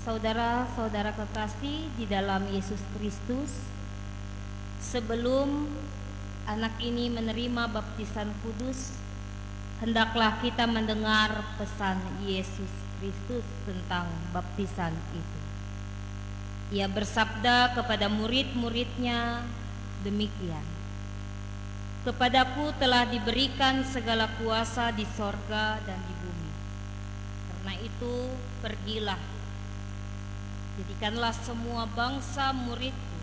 B: Saudara-saudara kekasih di dalam Yesus Kristus, sebelum anak ini menerima baptisan kudus, hendaklah kita mendengar pesan Yesus Kristus tentang baptisan itu. Ia bersabda kepada murid-muridnya demikian, "Kepadaku telah diberikan segala kuasa di sorga dan di bumi. Karena itu pergilah, jadikanlah semua bangsa muridku,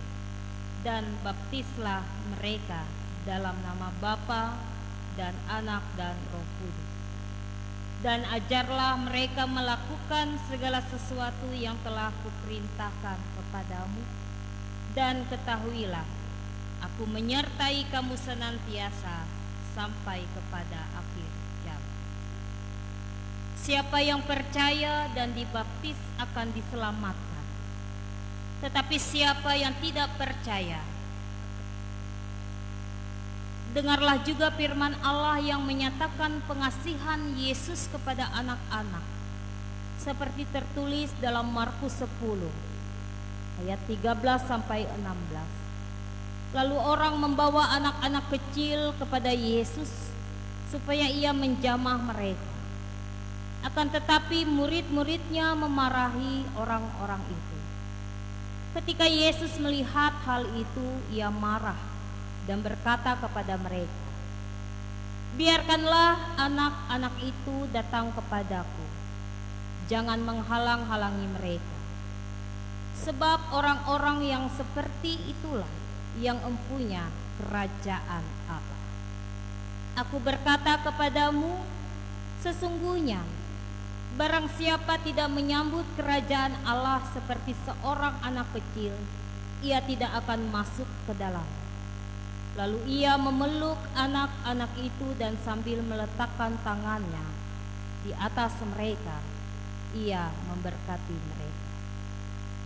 B: dan baptislah mereka dalam nama Bapa dan Anak dan Roh Kudus. Dan ajarlah mereka melakukan segala sesuatu yang telah kuperintahkan kepadamu. Dan ketahuilah, aku menyertai kamu senantiasa sampai kepada akhir zaman." Siapa yang percaya dan dibaptis akan diselamatkan. Tetapi siapa yang tidak percaya, dengarlah juga firman Allah yang menyatakan pengasihan Yesus kepada anak-anak, seperti tertulis dalam Markus 10 ayat 13 sampai 16. Lalu orang membawa anak-anak kecil kepada Yesus supaya ia menjamah mereka. Akan tetapi murid-muridnya memarahi orang-orang itu. Ketika Yesus melihat hal itu, ia marah dan berkata kepada mereka, "Biarkanlah anak-anak itu datang kepadaku. Jangan menghalang-halangi mereka. Sebab orang-orang yang seperti itulah yang empunya kerajaan Allah. Aku berkata kepadamu, sesungguhnya barang siapa tidak menyambut kerajaan Allah seperti seorang anak kecil, ia tidak akan masuk ke dalam." Lalu ia memeluk anak-anak itu dan sambil meletakkan tangannya di atas mereka, ia memberkati mereka.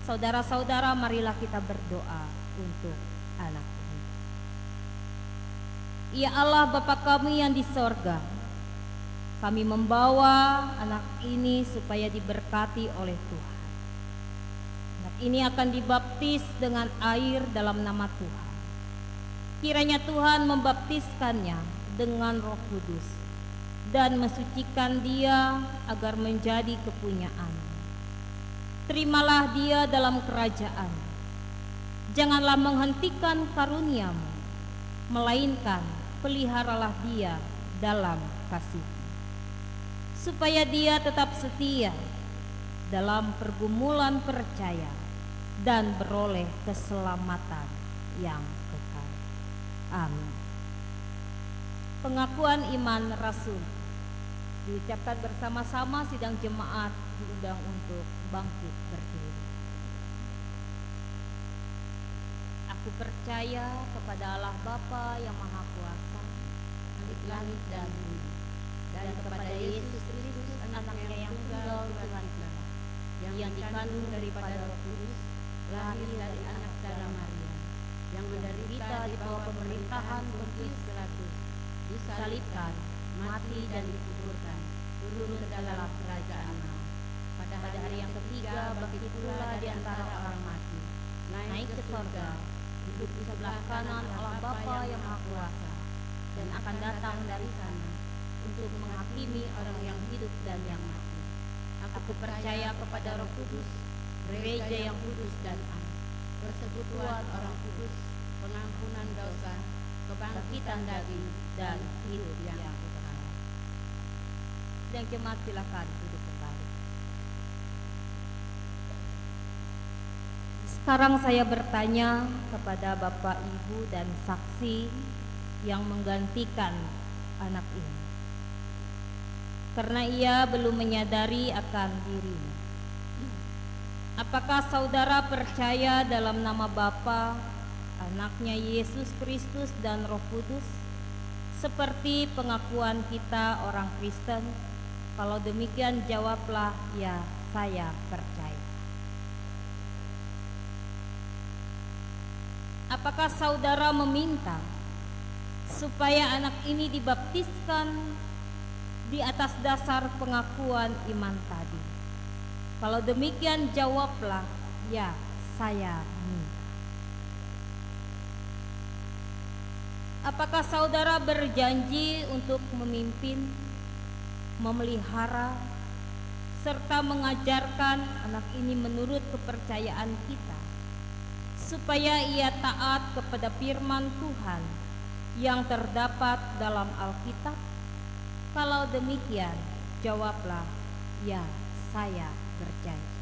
B: Saudara-saudara, marilah kita berdoa untuk anak ini. Ya Allah, Bapa kami yang di sorga, kami membawa anak ini supaya diberkati oleh Tuhan. Anak ini akan dibaptis dengan air dalam nama Tuhan. Kiranya Tuhan membaptiskannya dengan Roh Kudus dan mensucikan dia agar menjadi kepunyaan. Terimalah dia dalam kerajaan. Janganlah menghentikan karuniamu, melainkan peliharalah dia dalam kasih, supaya dia tetap setia dalam pergumulan percaya dan beroleh keselamatan yang kekal. Amin. Pengakuan iman Rasul diucapkan bersama-sama, sidang jemaat diundang untuk bangkit berdiri. Aku percaya kepada Allah Bapa yang Maha Kuasa, langit dan bumi, dan kepada Yesus Kristus anaknya yang tunggal Tuhan kita, yang dikandung daripada Roh Kudus, lahir dari anak darah Maria, yang menderita di bawah pemerintahan Pontius Pilatus, disalibkan, mati dan dikuburkan, turun ke dalam kerajaan maut. Pada hari yang ketiga bangkit pula di antara orang mati, naik ke sorga, duduk di sebelah kanan Allah Bapa yang Maha Kuasa, dan akan datang dari sana untuk menghakimi orang yang hidup dan yang mati. Aku percaya kepada Roh Kudus, gereja yang kudus dan am, persekutuan orang kudus, pengampunan dosa, kebangkitan daging, dan hidup yang kekal. Dan jemaat silakan duduk kembali. Sekarang saya bertanya kepada Bapak, Ibu, dan saksi yang menggantikan anak ini, karena ia belum menyadari akan dirinya. Apakah saudara percaya dalam nama Bapa, Anaknya Yesus Kristus dan Roh Kudus, seperti pengakuan kita orang Kristen? Kalau demikian jawablah, ya, saya percaya. Apakah saudara meminta supaya anak ini dibaptiskan di atas dasar pengakuan iman tadi? Kalau demikian jawablah, ya saya minta. Apakah saudara berjanji untuk memimpin, memelihara, serta mengajarkan anak ini menurut kepercayaan kita, supaya ia taat kepada firman Tuhan yang terdapat dalam Alkitab? Kalau demikian, jawablah, ya saya berjanji.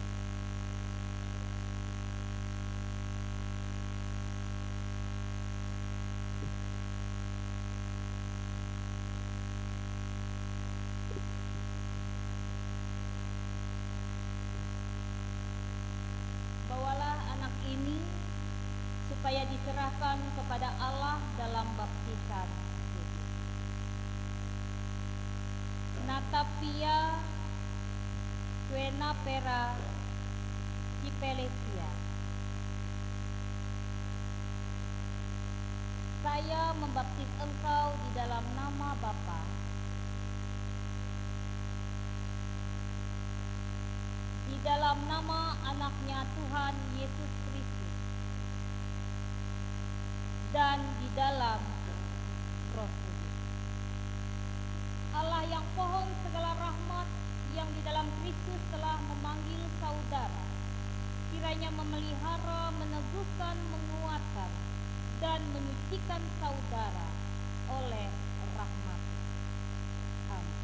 B: Supaya diserahkan kepada Allah dalam baptisan. Natapia Quenapera Cipelesia. Saya membaptis engkau di dalam nama Bapa, di dalam nama Anaknya Tuhan Yesus Kristus, dan di dalam Roh Kudus. Allah yang pohon segala rahmat, yang di dalam Kristus telah memanggil saudara, kiranya memelihara, meneguhkan, menguatkan, dan menyucikan saudara oleh rahmat. Amin.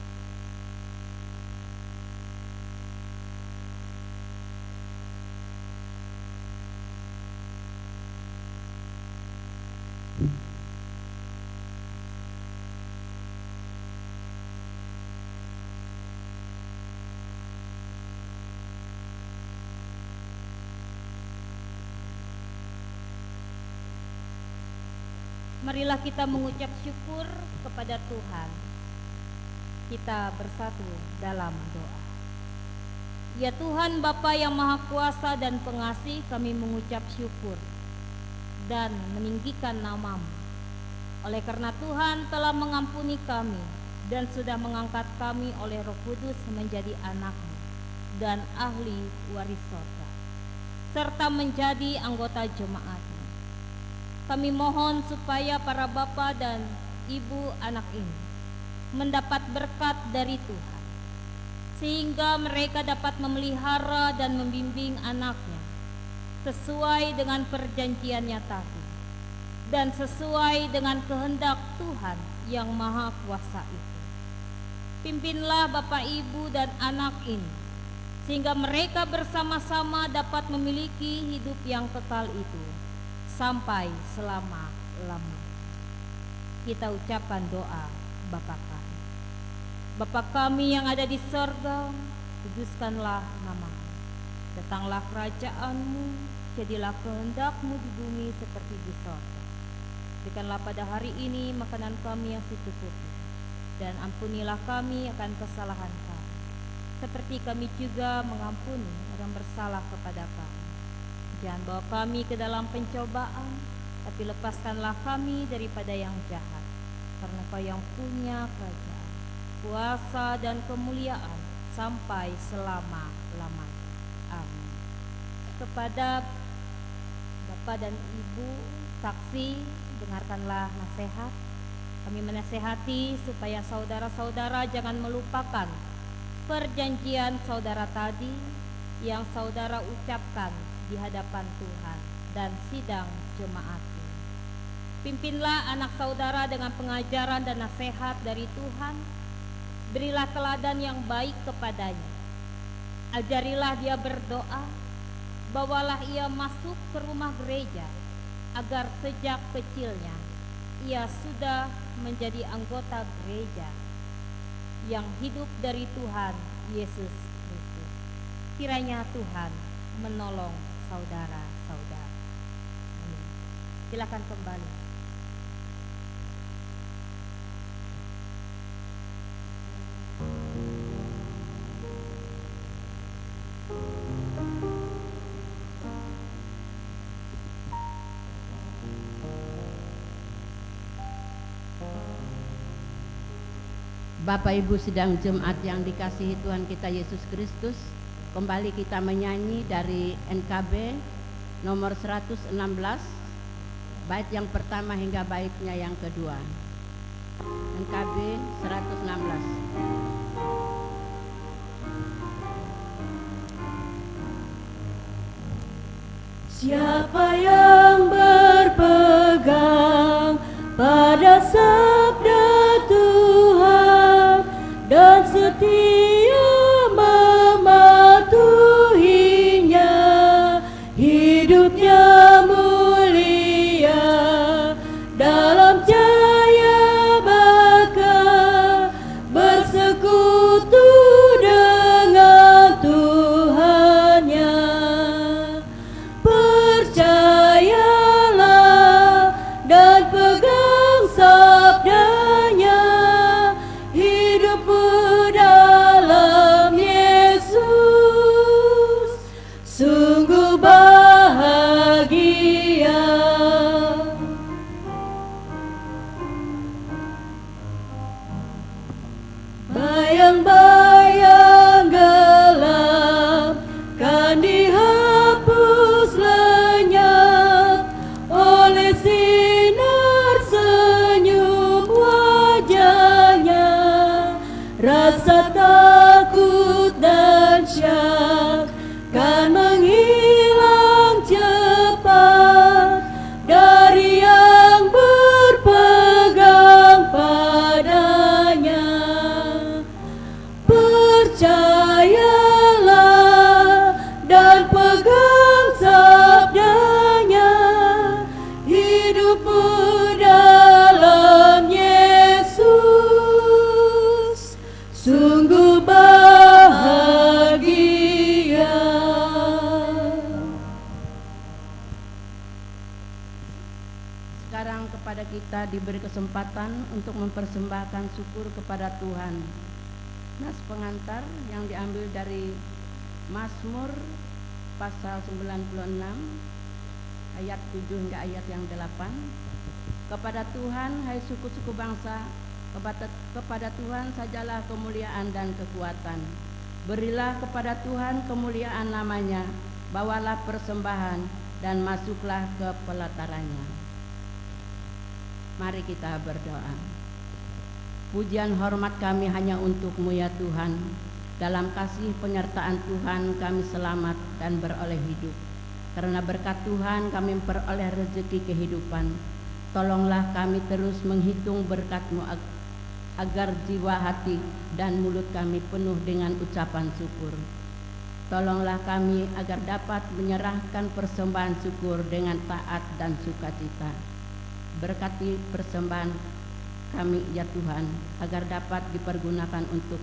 B: Marilah kita mengucap syukur kepada Tuhan. Kita bersatu dalam doa. Ya Tuhan Bapa yang Maha Kuasa dan Pengasih, kami mengucap syukur dan meninggikan nama-Mu. Oleh karena Tuhan telah mengampuni kami dan sudah mengangkat kami oleh Roh Kudus menjadi anak-Mu dan ahli waris surga, serta menjadi anggota jemaat. Kami mohon supaya para bapa dan ibu anak ini mendapat berkat dari Tuhan, sehingga mereka dapat memelihara dan membimbing anaknya sesuai dengan perjanjiannya tadi dan sesuai dengan kehendak Tuhan yang Maha Kuasa itu. Pimpinlah Bapak, Ibu, dan anak ini, sehingga mereka bersama-sama dapat memiliki hidup yang kekal itu sampai selama-lamanya. Kita ucapkan doa Bapa kami. Bapa kami yang ada di sorga, kuduskanlah nama-Mu. Datanglah kerajaan-Mu, jadilah kehendak-Mu di bumi seperti di sorga. Berikanlah pada hari ini makanan kami yang secukupnya, dan ampunilah kami akan kesalahan kami, seperti kami juga mengampuni orang bersalah kepada kami. Jangan bawa kami ke dalam pencobaan, tapi lepaskanlah kami daripada yang jahat. Karena Kau yang punya kerajaan, kuasa, dan kemuliaan sampai selama-lamanya. Amin. Kepada Bapak dan Ibu saksi, dengarkanlah nasihat. Kami menasehati supaya saudara-saudara jangan melupakan perjanjian saudara tadi yang saudara ucapkan di hadapan Tuhan dan sidang jemaat ini. Pimpinlah anak saudara dengan pengajaran dan nasihat dari Tuhan. Berilah teladan yang baik kepadanya. Ajarilah dia berdoa. Bawalah ia masuk ke rumah gereja, agar sejak kecilnya ia sudah menjadi anggota gereja yang hidup dari Tuhan Yesus Kristus. Kiranya Tuhan menolong saudara-saudara. Silakan kembali.
D: Bapak Ibu sidang jemaat yang dikasihi Tuhan kita Yesus Kristus, Kembali kita menyanyi dari NKB nomor 116, bait yang pertama hingga baitnya yang kedua. NKB 116.
C: Siapa yang berpegang pada sabda Tuhan dan setia mematuhinya, hidupnya mulia dalam cahaya bakar, bersekutu dengan Tuhannya. Percayalah dan pegang sabdanya, hidupmu dalam Yesus sungguh bahagia. Bayang-bayang gelap kan dihapus lenyap oleh sinar senyum wajahnya. Rasa takut dan syak kan menghilang cepat dari yang berpegang padanya. Percayalah dan pegang sabdanya, hidupmu dalam Yesus sungguh bahagia.
D: Sekarang kepada kita diberi kesempatan untuk mempersembahkan syukur kepada Tuhan. Nas pengantar yang diambil dari Mazmur pasal 96 ayat 7 hingga ayat yang 8. Kepada Tuhan hai suku-suku bangsa, kepada Tuhan sajalah kemuliaan dan kekuatan. Berilah kepada Tuhan kemuliaan namanya, bawalah persembahan dan masuklah ke pelatarannya. Mari kita berdoa. Pujian hormat kami hanya untuk-Mu ya Tuhan. Dalam kasih penyertaan Tuhan kami selamat dan beroleh hidup. Karena berkat Tuhan kami memperoleh rezeki kehidupan. Tolonglah kami terus menghitung berkat-Mu agar jiwa, hati, dan mulut kami penuh dengan ucapan syukur. Tolonglah kami agar dapat menyerahkan persembahan syukur dengan taat dan sukacita. Berkati persembahan kami ya Tuhan, agar dapat dipergunakan untuk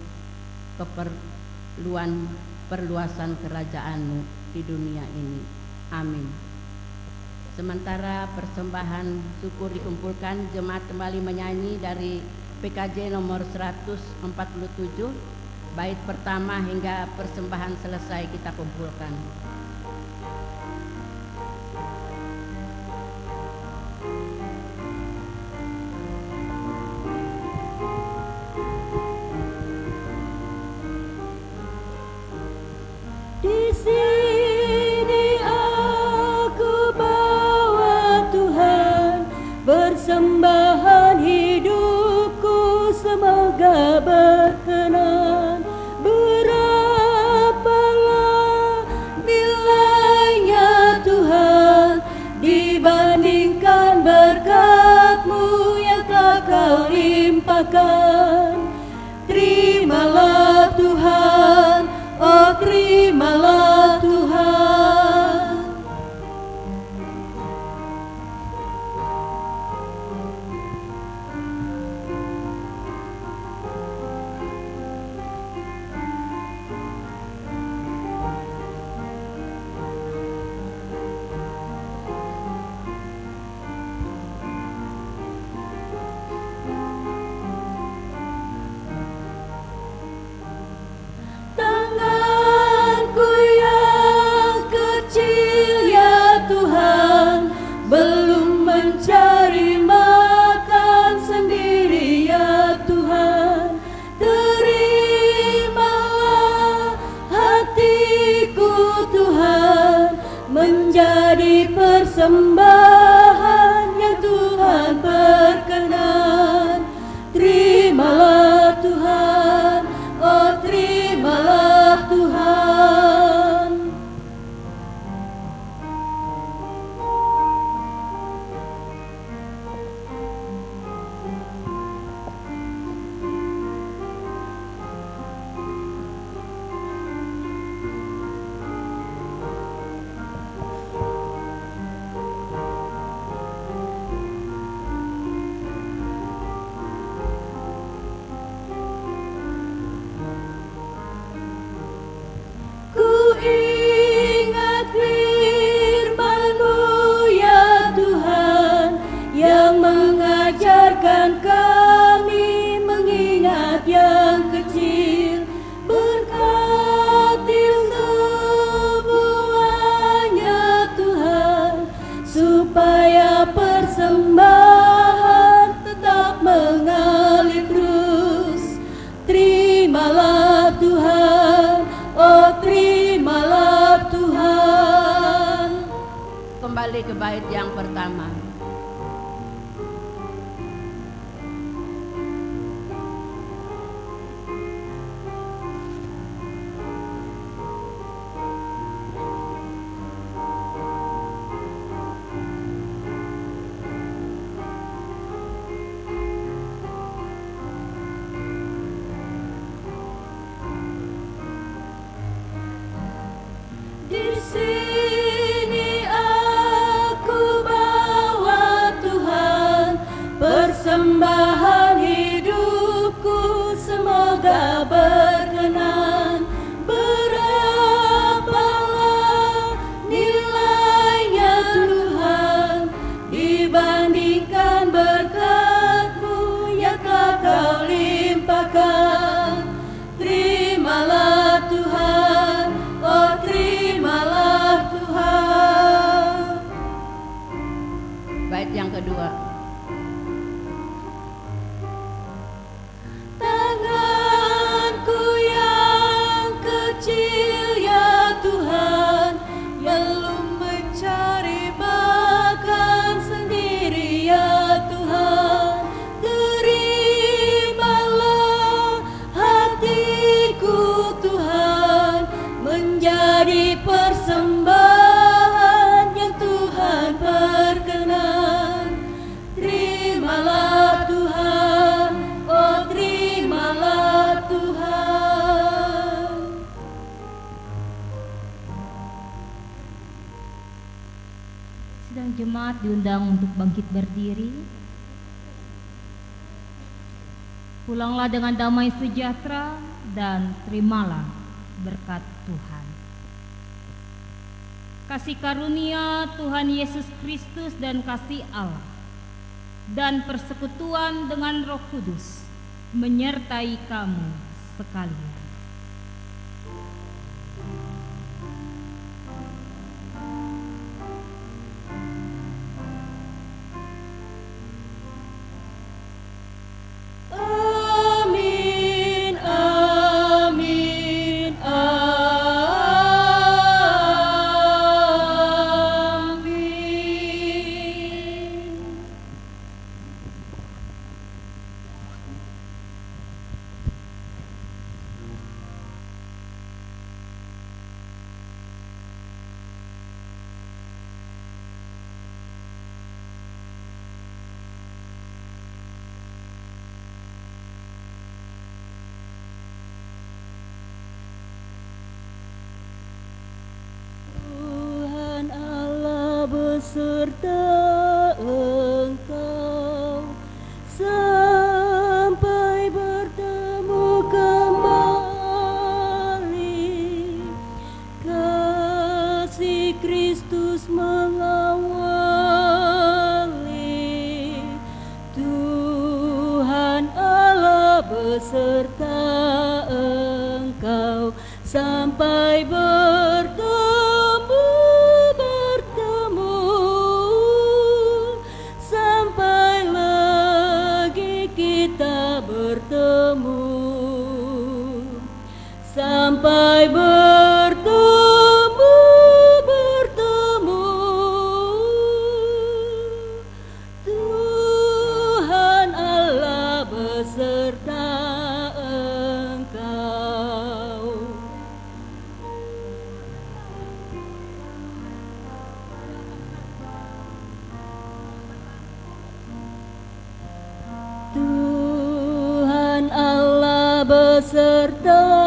D: perluasan kerajaan-Mu di dunia ini. Amin. Sementara persembahan syukur dikumpulkan, jemaat kembali menyanyi dari PKJ nomor 147, bait pertama hingga persembahan selesai kita kumpulkan.
C: Di sini aku bawa Tuhan, persembahan hidupku semoga berkenan. Berapalah nilainya Tuhan dibandingkan berkat-Mu yang telah Kau limpahkan. Terimalah Tuhan, oh terimalah Tuhan.
F: Tuhan, oh terimalah Tuhan. Ku ingat firman-Mu ya Tuhan, yang mengajarkan kami mengingat yang kecil. Berkati semuanya Tuhan, supaya persembahan tetap mengalir terus. Terimalah Tuhan, oh terimalah Tuhan.
D: Kembali ke bait yang pertama.
F: Di sini aku bawa Tuhan persembahan hidupku, semoga berkenan. Berapalah nilainya Tuhan dibandingkan berkat-Mu yang telah Kau limpahkan. Terimalah Tuhan, oh terimalah Tuhan.
D: Bait yang kedua.
F: Tanganku yang kecil ya Tuhan, yang belum mencari makan sendiri ya Tuhan. Terimalah hatiku Tuhan, menjadi persembahan yang Tuhan berkenan. Terimalah Tuhan, oh terimalah Tuhan.
B: Sidang jemaat diundang untuk bangkit berdiri. Pulanglah dengan damai sejahtera dan terimalah berkat Tuhan. Kasih karunia Tuhan Yesus Kristus dan kasih Allah dan persekutuan dengan Roh Kudus menyertai kamu sekalian.
F: Amin, amin, amin. Tuhan Allah beserta engkau sampai bertemu kembali. Kasih Kristus mengawali. Tuhan Allah beserta engkau sampai bertemu, sampai lagi kita bertemu, sampai bertemu. Tuhan Allah beserta beserta